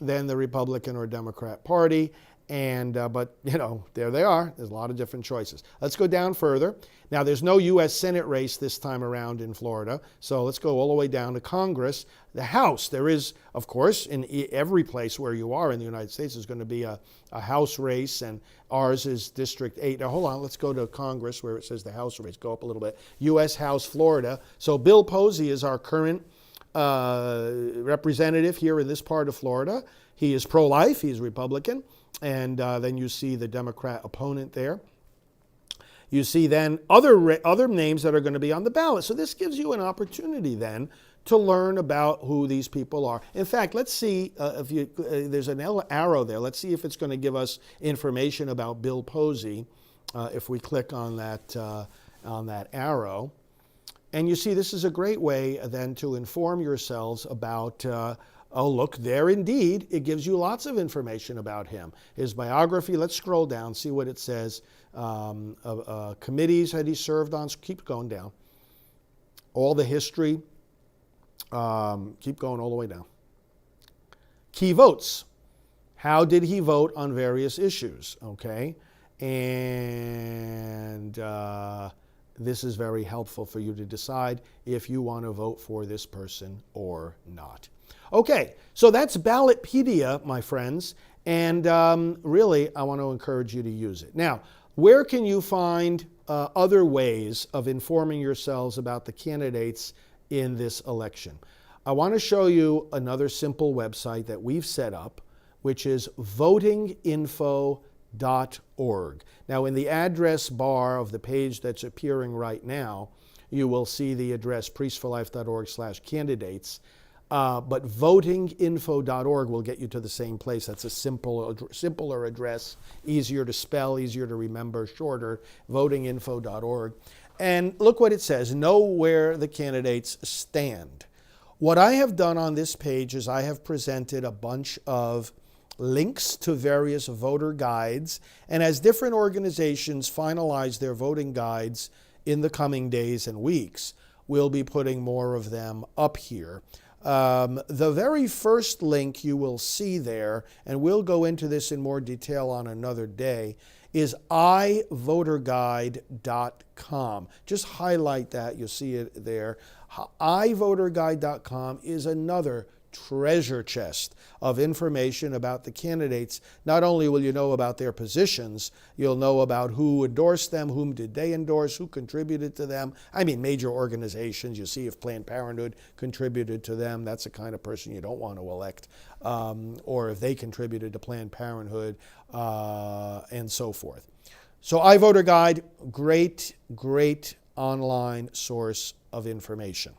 than the Republican or Democrat Party. But there they are. There's a lot of different choices. Let's go down further. Now, there's no U.S. Senate race this time around in Florida. So let's go all the way down to Congress. The House, there is, of course, in every place where you are in the United States, is going to be a House race, and ours is District 8. Now, hold on. Let's go to Congress where it says the House race. Go up a little bit. U.S. House, Florida. So Bill Posey is our current representative here in this part of Florida. He is pro-life. He's Republican. And then you see the Democrat opponent there. You see then other names that are going to be on the ballot. So this gives you an opportunity then to learn about who these people are. In fact, let's see if there's an arrow there. Let's see if it's going to give us information about Bill Posey. If we click on that arrow, and you see this is a great way then to inform yourselves about. Oh, look, there indeed, it gives you lots of information about him. His biography, let's scroll down, see what it says. Committees that he served on, keep going down. All the history, keep going all the way down. Key votes. How did he vote on various issues, okay? And this is very helpful for you to decide if you want to vote for this person or not. Okay, so that's Ballotpedia, my friends, and really I want to encourage you to use it. Now, where can you find other ways of informing yourselves about the candidates in this election? I want to show you another simple website that we've set up, which is Votinginfo.org. Now, in the address bar of the page that's appearing right now, you will see the address priestforlife.org/candidates. But votinginfo.org will get you to the same place. That's a simpler address, easier to spell, easier to remember, shorter, votinginfo.org. And look what it says, know where the candidates stand. What I have done on this page is I have presented a bunch of links to various voter guides, and as different organizations finalize their voting guides in the coming days and weeks, we'll be putting more of them up here. The very first link you will see there, and we'll go into this in more detail on another day, is ivoterguide.com. Just highlight that, you'll see it there. ivoterguide.com is another treasure chest of information about the candidates. Not only will you know about their positions, you'll know about who endorsed them, whom did they endorse, who contributed to them. I mean, major organizations. You see if Planned Parenthood contributed to them. That's the kind of person you don't want to elect. Or if they contributed to Planned Parenthood, and so forth. So iVoter Guide, great online source of information.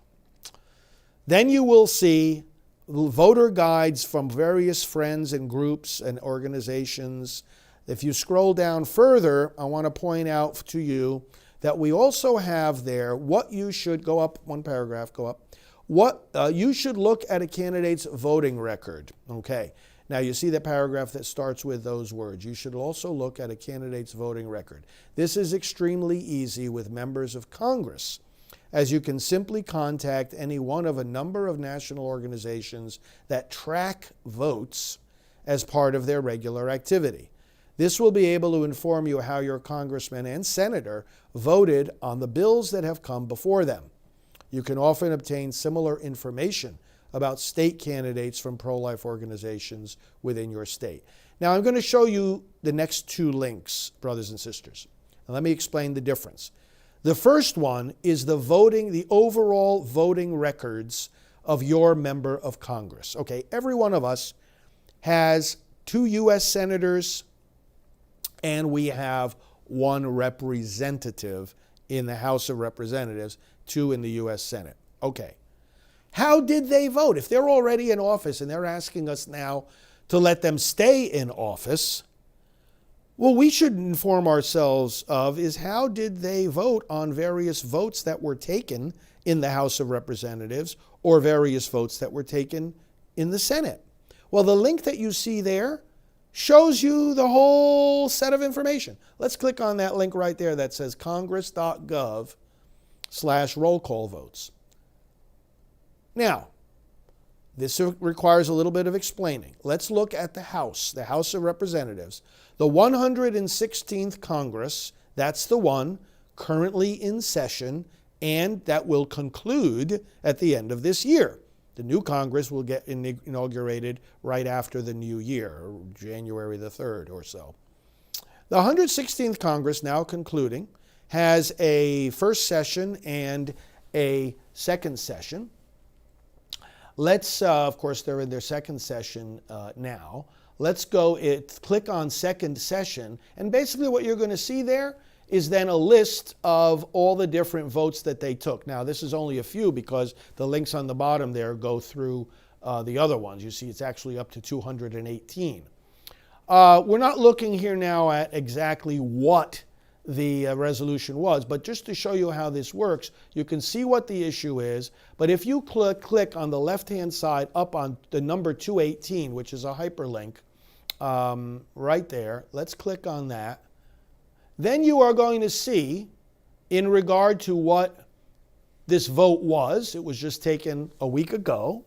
Then you will see voter guides from various friends and groups and organizations. If you scroll down further, I want to point out to you that we also have there what you should, go up one paragraph, go up, what you should look at a candidate's voting record. Okay, now you see the paragraph that starts with those words. You should also look at a candidate's voting record. This is extremely easy with members of Congress, as you can simply contact any one of a number of national organizations that track votes as part of their regular activity. This will be able to inform you how your congressman and senator voted on the bills that have come before them. You can often obtain similar information about state candidates from pro-life organizations within your state. Now, I'm going to show you the next two links, brothers and sisters. And let me explain the difference. The first one is the overall voting records of your member of Congress. Okay, every one of us has 2 U.S. senators, and we have 1 representative in the House of Representatives, 2 in the U.S. Senate. Okay, how did they vote? If they're already in office and they're asking us now to let them stay in office, what we should inform ourselves of is how did they vote on various votes that were taken in the House of Representatives or various votes that were taken in the Senate. Well, the link that you see there shows you the whole set of information. Let's click on that link right there that says congress.gov/roll call votes. Now, this requires a little bit of explaining. Let's look at the House of Representatives. The 116th Congress, that's the one currently in session, and that will conclude at the end of this year. The new Congress will get inaugurated right after the new year, January the 3rd or so. The 116th Congress, now concluding, has a first session and a second session. Let's, of course, they're in their second session now. Let's go, click on second session, and basically what you're going to see there is then a list of all the different votes that they took. Now, this is only a few because the links on the bottom there go through the other ones. You see, it's actually up to 218. We're not looking here now at exactly what the resolution was, but just to show you how this works, you can see what the issue is. But if you click on the left-hand side up on the number 218, which is a hyperlink right there, let's click on that. Then you are going to see, in regard to what this vote was, it was just taken a week ago,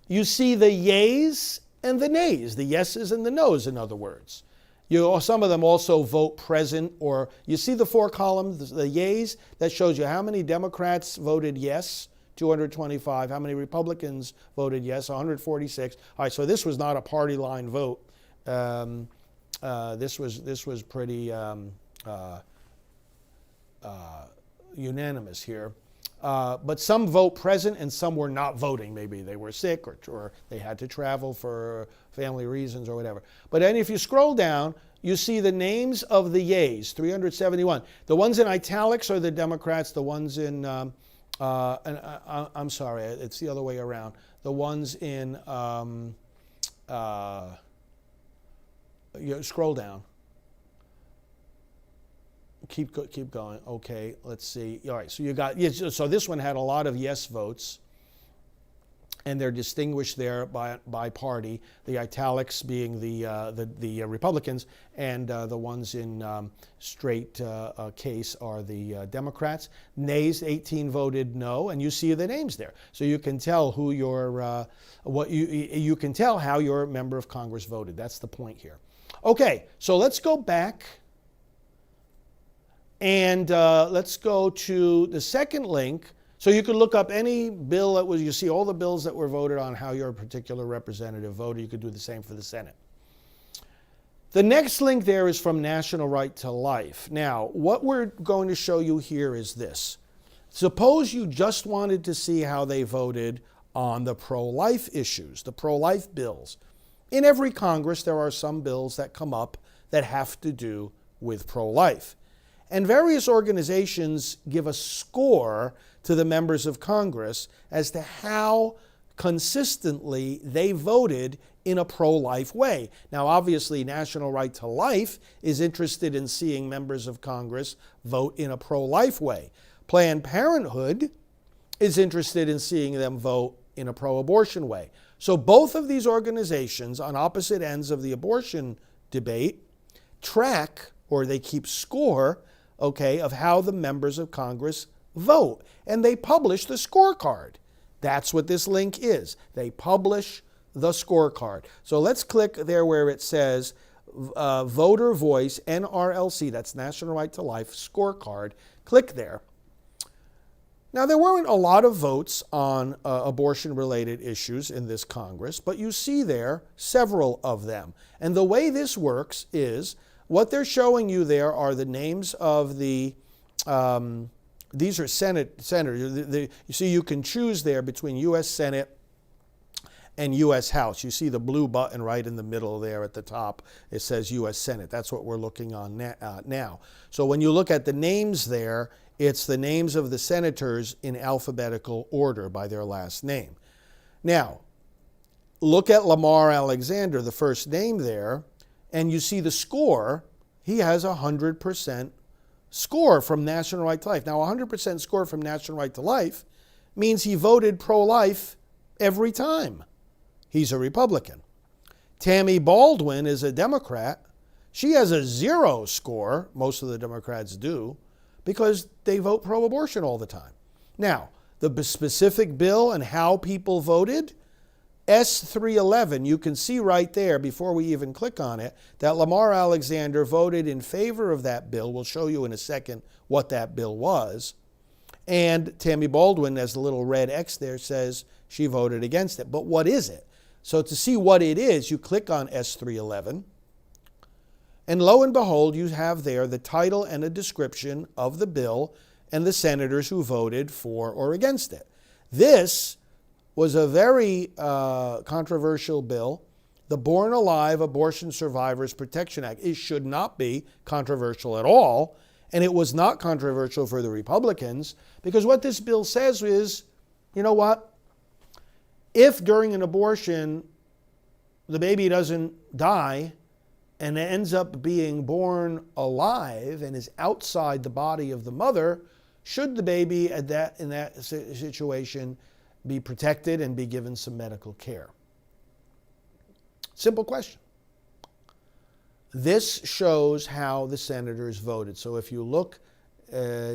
you see the yeas and the nays, the yeses and the nos, in other words. Some of them also vote present, or you see the four columns, the yeas, that shows you how many Democrats voted yes, 225, how many Republicans voted yes, 146. All right, so this was not a party line vote. This was pretty unanimous here. But some vote present and some were not voting. Maybe they were sick or they had to travel for family reasons or whatever. But then if you scroll down, you see the names of the yeas, 371. The ones in italics are the Democrats. The ones in, I'm sorry, it's the other way around. The ones in, scroll down. Keep going. Okay, let's see. All right, so you got, so this one had a lot of yes votes, and they're distinguished there by party. The italics being the Republicans, and the ones in straight case are the Democrats. Nays, 18 voted no, and you see the names there, so you can tell who your you can tell how your member of Congress voted. That's the point here. Okay, so let's go back. And let's go to the second link. So you could look up any bill that was, you see all the bills that were voted on, how your particular representative voted. You could do the same for the Senate. The next link there is from National Right to Life. Now, what we're going to show you here is this. Suppose you just wanted to see how they voted on the pro-life issues, the pro-life bills. In every Congress, there are some bills that come up that have to do with pro-life. And various organizations give a score to the members of Congress as to how consistently they voted in a pro-life way. Now, obviously, National Right to Life is interested in seeing members of Congress vote in a pro-life way. Planned Parenthood is interested in seeing them vote in a pro-abortion way. So both of these organizations, on opposite ends of the abortion debate, track, or they keep score, okay, of how the members of Congress vote. And they publish the scorecard. That's what this link is. They publish the scorecard. So let's click there where it says Voter Voice, NRLC, that's National Right to Life, scorecard. Click there. Now, there weren't a lot of votes on abortion-related issues in this Congress, but you see there several of them. And the way this works is, what they're showing you there are the names of the, these are senators. You see, you can choose there between U.S. Senate and U.S. House. You see the blue button right in the middle there at the top. It says U.S. Senate. That's what we're looking on now. So when you look at the names there, it's the names of the senators in alphabetical order by their last name. Now, look at Lamar Alexander, the first name there, and you see the score. He has 100% score from National Right to Life. Now, 100% score from National Right to Life means he voted pro-life every time. He's a Republican. Tammy Baldwin is a Democrat. She has a 0 score, most of the Democrats do, because they vote pro-abortion all the time. Now, the specific bill and how people voted, S311, you can see right there before we even click on it that Lamar Alexander voted in favor of that bill. We'll show you in a second what that bill was. And Tammy Baldwin, as the little red X there, says she voted against it. But what is it? So to see what it is, you click on S311. And lo and behold, you have there the title and a description of the bill and the senators who voted for or against it. This was a very controversial bill. The Born Alive Abortion Survivors Protection Act. It should not be controversial at all. And it was not controversial for the Republicans, because what this bill says is, you know what? If during an abortion the baby doesn't die and it ends up being born alive and is outside the body of the mother, should the baby in that situation be protected and be given some medical care? Simple question. This shows how the senators voted. So if you look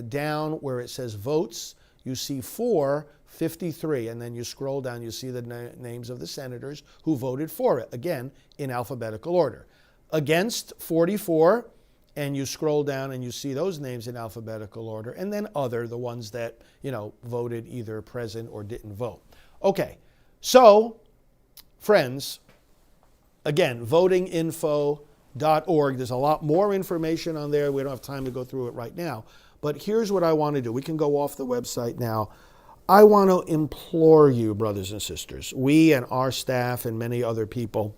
down where it says votes, you see 453, and then you scroll down, you see the names of the senators who voted for it, again, in alphabetical order. Against, 44, and you scroll down and you see those names in alphabetical order, and then other, the ones that, voted either present or didn't vote. Okay, so, friends, again, votinginfo.org. There's a lot more information on there. We don't have time to go through it right now. But here's what I want to do. We can go off the website now. I want to implore you, brothers and sisters, we and our staff and many other people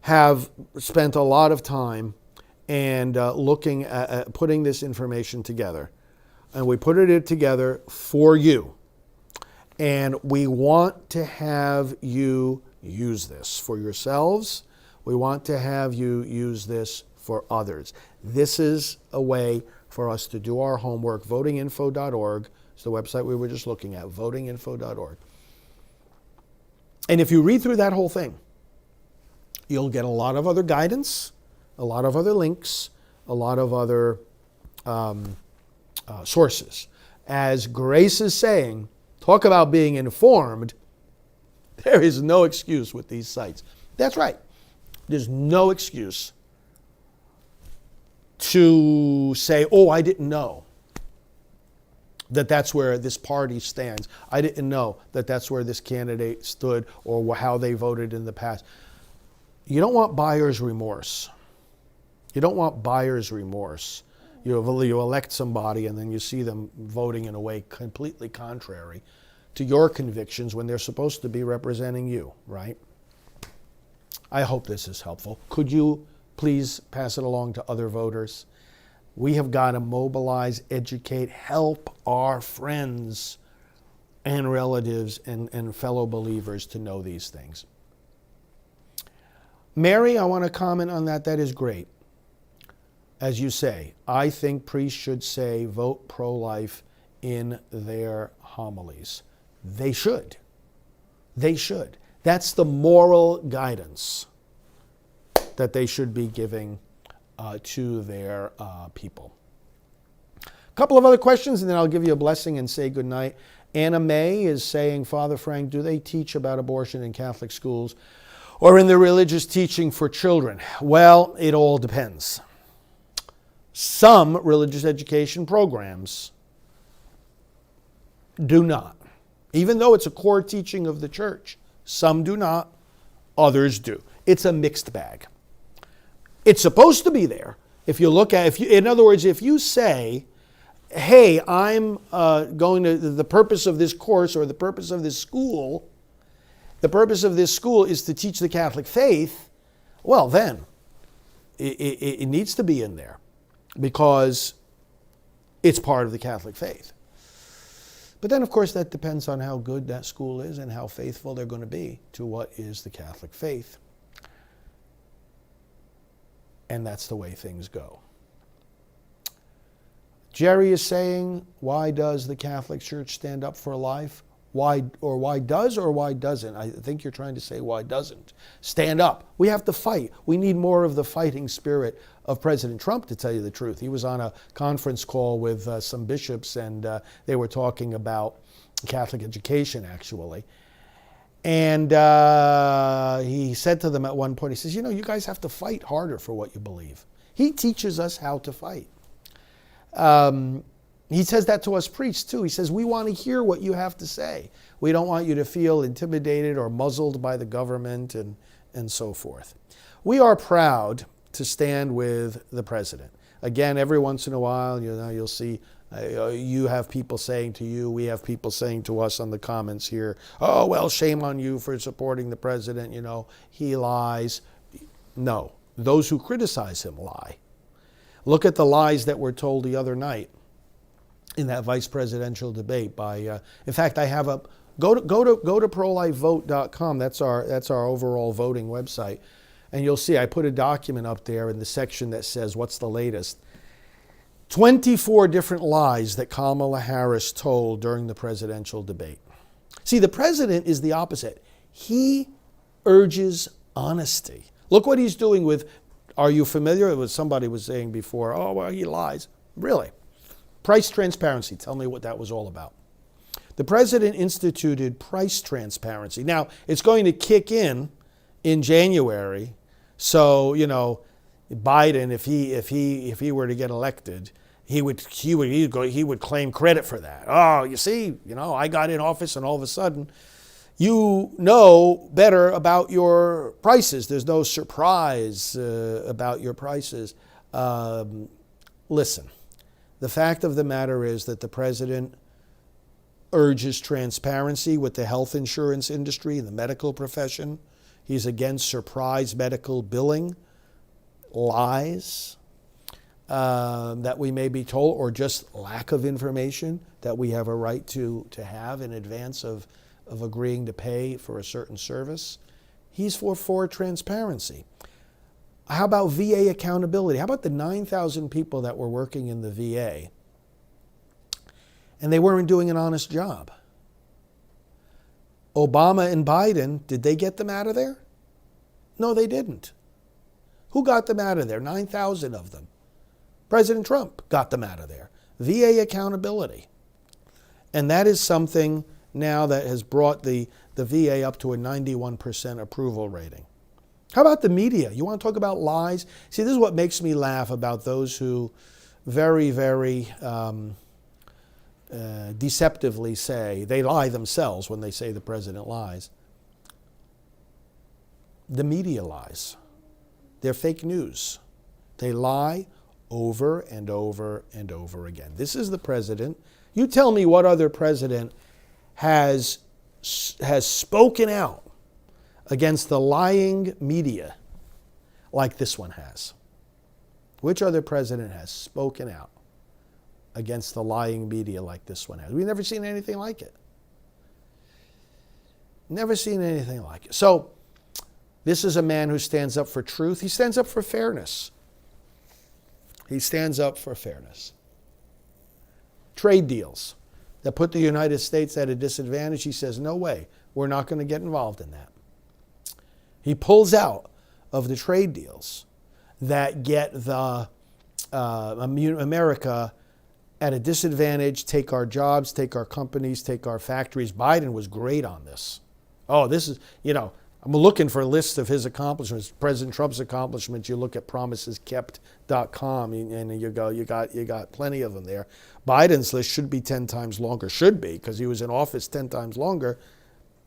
have spent a lot of time and looking at putting this information together. And we put it together for you. And we want to have you use this for yourselves. We want to have you use this for others. This is a way for us to do our homework. Votinginfo.org is the website we were just looking at, votinginfo.org. And if you read through that whole thing, you'll get a lot of other guidance, a lot of other links, a lot of other sources. As Grace is saying, talk about being informed. There is no excuse with these sites. That's right. There's no excuse to say, oh, I didn't know that that's where this party stands. I didn't know that that's where this candidate stood or how they voted in the past. You don't want buyer's remorse. You don't want buyer's remorse. You elect somebody and then you see them voting in a way completely contrary to your convictions when they're supposed to be representing you, right? I hope this is helpful. Could you please pass it along to other voters? We have got to mobilize, educate, help our friends and relatives and fellow believers to know these things. Mary, I want to comment on that. That is great. As you say, I think priests should say vote pro-life in their homilies. They should. They should. That's the moral guidance that they should be giving to their people. A couple of other questions, and then I'll give you a blessing and say goodnight. Anna May is saying, Father Frank, do they teach about abortion in Catholic schools or in the religious teaching for children? Well, it all depends. Some religious education programs do not. Even though it's a core teaching of the church, some do not, others do. It's a mixed bag. It's supposed to be there. If you look at, in other words, if you say, hey, I'm going to, the purpose of this course or the purpose of this school is to teach the Catholic faith, well then, it needs to be in there because it's part of the Catholic faith. But then, of course, that depends on how good that school is and how faithful they're going to be to what is the Catholic faith. And that's the way things go. Jerry is saying, why does the Catholic Church stand up for life? why does or why doesn't, I think you're trying to say why doesn't, stand up. We have to fight. We need more of the fighting spirit of President Trump, to tell you the truth. He was on a conference call with some bishops, and they were talking about Catholic education, actually. And he said to them at one point, he says, you guys have to fight harder for what you believe. He teaches us how to fight. He says that to us priests too. He says, we want to hear what you have to say. We don't want you to feel intimidated or muzzled by the government and so forth. We are proud to stand with the president. Again, every once in a while, you'll see you have people saying to you, we have people saying to us on the comments here, oh, well, shame on you for supporting the president. He lies. No, those who criticize him lie. Look at the lies that were told the other night in that vice presidential debate by, in fact, I have a, go to prolifevote.com. That's our overall voting website. And you'll see I put a document up there in the section that says, what's the latest? 24 different lies that Kamala Harris told during the presidential debate. See, the president is the opposite. He urges honesty. Look what he's doing with, are you familiar with somebody was saying before, oh, well, he lies. Really? Price transparency. Tell me what that was all about. The president instituted price transparency. Now, it's going to kick in January. So, Biden, if he were to get elected, he would claim credit for that. Oh, you see, I got in office and all of a sudden, you know better about your prices. There's no surprise about your prices. Listen, the fact of the matter is that the president urges transparency with the health insurance industry, the medical profession. He's against surprise medical billing, lies that we may be told, or just lack of information that we have a right to have in advance of agreeing to pay for a certain service. He's for transparency. How about VA accountability? How about the 9,000 people that were working in the VA and they weren't doing an honest job? Obama and Biden, did they get them out of there? No, they didn't. Who got them out of there? 9,000 of them. President Trump got them out of there. VA accountability. And that is something now that has brought the VA up to a 91% approval rating. How about the media? You want to talk about lies? See, this is what makes me laugh about those who very, very deceptively say, they lie themselves when they say the president lies. The media lies. They're fake news. They lie over and over and over again. This is the president. You tell me what other president has spoken out against the lying media like this one has. Which other president has spoken out against the lying media like this one has? We've never seen anything like it. Never seen anything like it. So, this is a man who stands up for truth. He stands up for fairness. He stands up for fairness. Trade deals that put the United States at a disadvantage, he says, no way, we're not going to get involved in that. He pulls out of the trade deals that get the America at a disadvantage, take our jobs, take our companies, take our factories. Biden was great on this. Oh, this is, I'm looking for a list of his accomplishments. President Trump's accomplishments. You look at promiseskept.com and you got plenty of them there. Biden's list should be 10 times longer. Should be, because he was in office 10 times longer.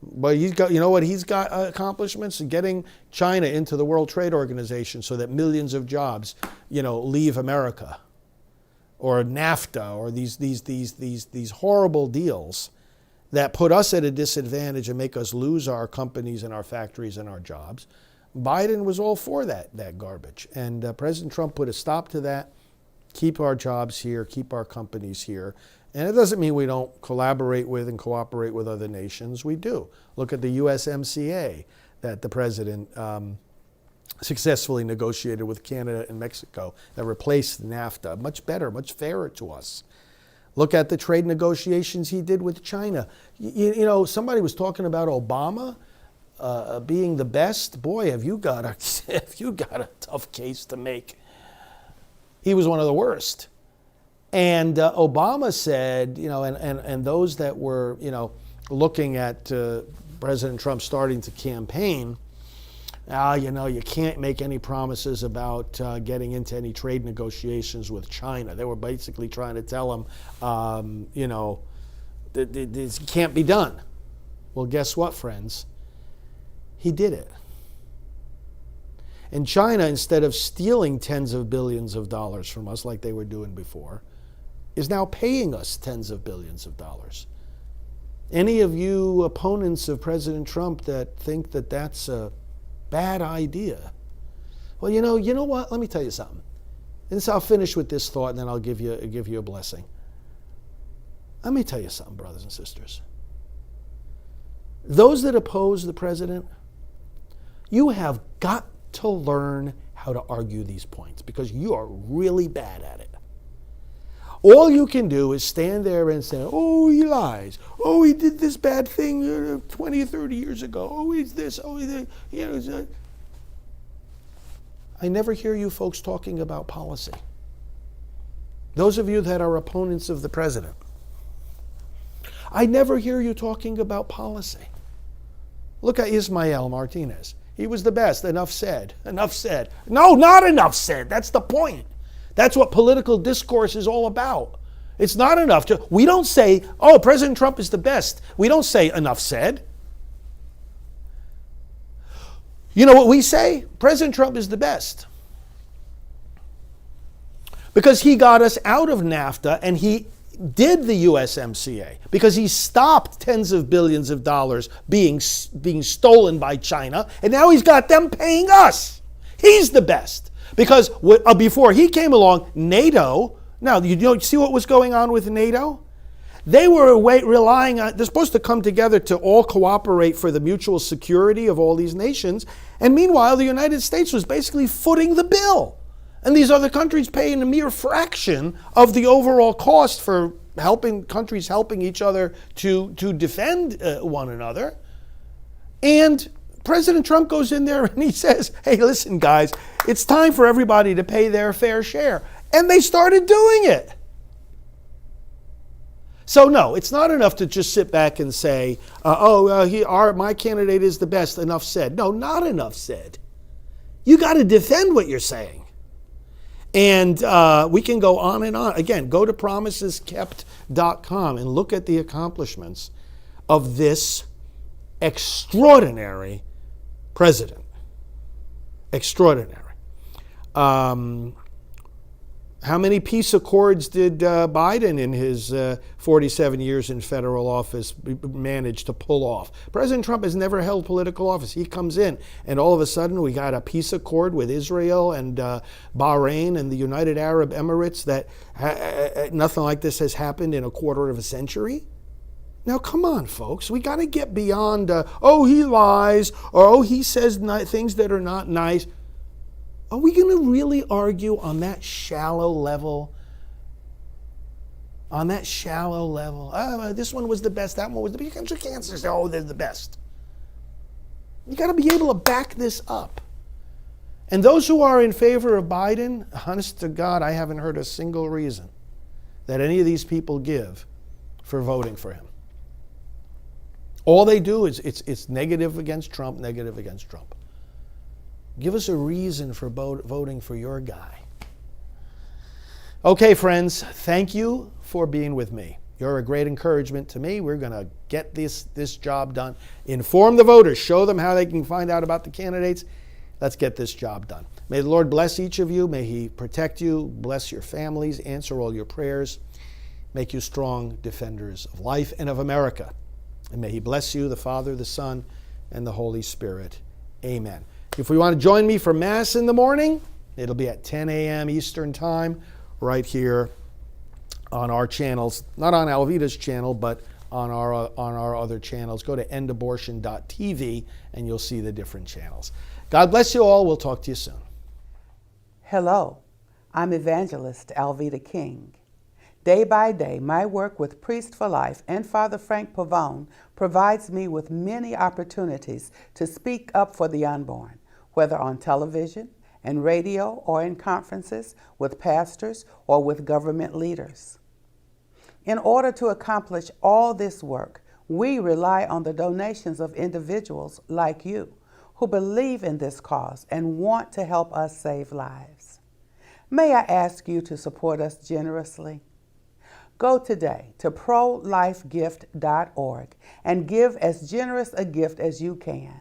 But he's got, he's got accomplishments in getting China into the World Trade Organization so that millions of jobs, leave America. Or NAFTA, or these horrible deals that put us at a disadvantage and make us lose our companies and our factories and our jobs. Biden was all for that garbage. And President Trump put a stop to that. Keep our jobs here, keep our companies here. And it doesn't mean we don't collaborate with and cooperate with other nations. We do. Look at the USMCA that the president successfully negotiated with Canada and Mexico that replaced NAFTA. Much better, much fairer to us. Look at the trade negotiations he did with China. Somebody was talking about Obama being the best. Boy, have you got a tough case to make. He was one of the worst. And Obama said, and those that were, looking at President Trump starting to campaign, you can't make any promises about getting into any trade negotiations with China. They were basically trying to tell him, this can't be done. Well, guess what, friends? He did it. And China, instead of stealing tens of billions of dollars from us like they were doing before, is now paying us tens of billions of dollars. Any of you opponents of President Trump that think that that's a bad idea, well, you know what? Let me tell you something. And so I'll finish with this thought, and then I'll give you a blessing. Let me tell you something, brothers and sisters. Those that oppose the president, you have got to learn how to argue these points because you are really bad at it. All you can do is stand there and say, oh, he lies. Oh, he did this bad thing 20 or 30 years ago. Oh, he's this. Oh, he's that. I never hear you folks talking about policy. Those of you that are opponents of the president, I never hear you talking about policy. Look at Ismael Martinez. He was the best. Enough said. Enough said. No, not enough said. That's the point. That's what political discourse is all about. It's not enough to, we don't say, oh, President Trump is the best. We don't say enough said. You know what we say? President Trump is the best. Because he got us out of NAFTA and he did the USMCA. Because he stopped tens of billions of dollars being stolen by China. And now he's got them paying us. He's the best. Because before he came along, NATO, now you see what was going on with NATO? They were relying on, they're supposed to come together to all cooperate for the mutual security of all these nations. And meanwhile, the United States was basically footing the bill. And these other countries paying a mere fraction of the overall cost for countries helping each other to defend one another. And President Trump goes in there and he says, hey, listen, guys, it's time for everybody to pay their fair share. And they started doing it. So no, it's not enough to just sit back and say, my candidate is the best, enough said. No, not enough said. You got to defend what you're saying. And we can go on and on. Again, go to promiseskept.com and look at the accomplishments of this extraordinary president. Extraordinary. How many peace accords did Biden in his 47 years in federal office manage to pull off? President Trump has never held political office. He comes in and all of a sudden we got a peace accord with Israel and Bahrain and the United Arab Emirates that nothing like this has happened in a quarter of a century. Now, come on, folks. We got to get beyond, he lies, or he says things that are not nice. Are we going to really argue on that shallow level? On that shallow level? This one was the best, that one was the best. You can't say, they're the best. You got to be able to back this up. And those who are in favor of Biden, honest to God, I haven't heard a single reason that any of these people give for voting for him. All they do is it's negative against Trump, negative against Trump. Give us a reason for voting for your guy. Okay, friends, thank you for being with me. You're a great encouragement to me. We're going to get this job done. Inform the voters. Show them how they can find out about the candidates. Let's get this job done. May the Lord bless each of you. May He protect you, bless your families, answer all your prayers, make you strong defenders of life and of America. And may He bless you, the Father, the Son, and the Holy Spirit. Amen. If we want to join me for Mass in the morning, it'll be at 10 a.m. Eastern Time, right here on our channels. Not on Alvida's channel, but on our other channels. Go to endabortion.tv and you'll see the different channels. God bless you all. We'll talk to you soon. Hello, I'm Evangelist Alveda King. Day by day, my work with Priest for Life and Father Frank Pavone provides me with many opportunities to speak up for the unborn, whether on television and radio or in conferences with pastors or with government leaders. In order to accomplish all this work, we rely on the donations of individuals like you who believe in this cause and want to help us save lives. May I ask you to support us generously? Go today to prolifegift.org and give as generous a gift as you can.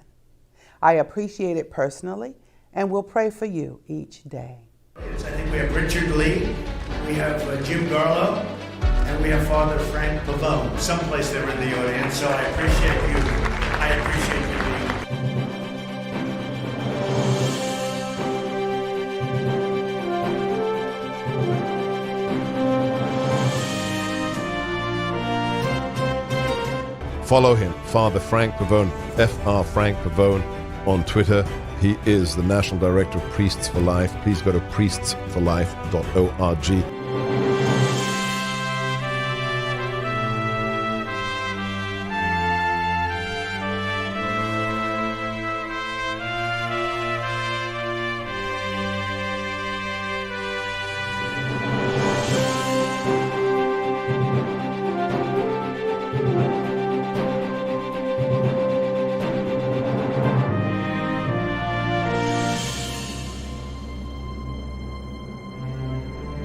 I appreciate it personally and will pray for you each day. I think we have Richard Lee, we have Jim Garlow, and we have Father Frank Pavone, someplace they were in the audience, so I appreciate you. I appreciate you being Follow him, Father Frank Pavone, Fr. Frank Pavone, on Twitter. He is the National Director of Priests for Life. Please go to priestsforlife.org.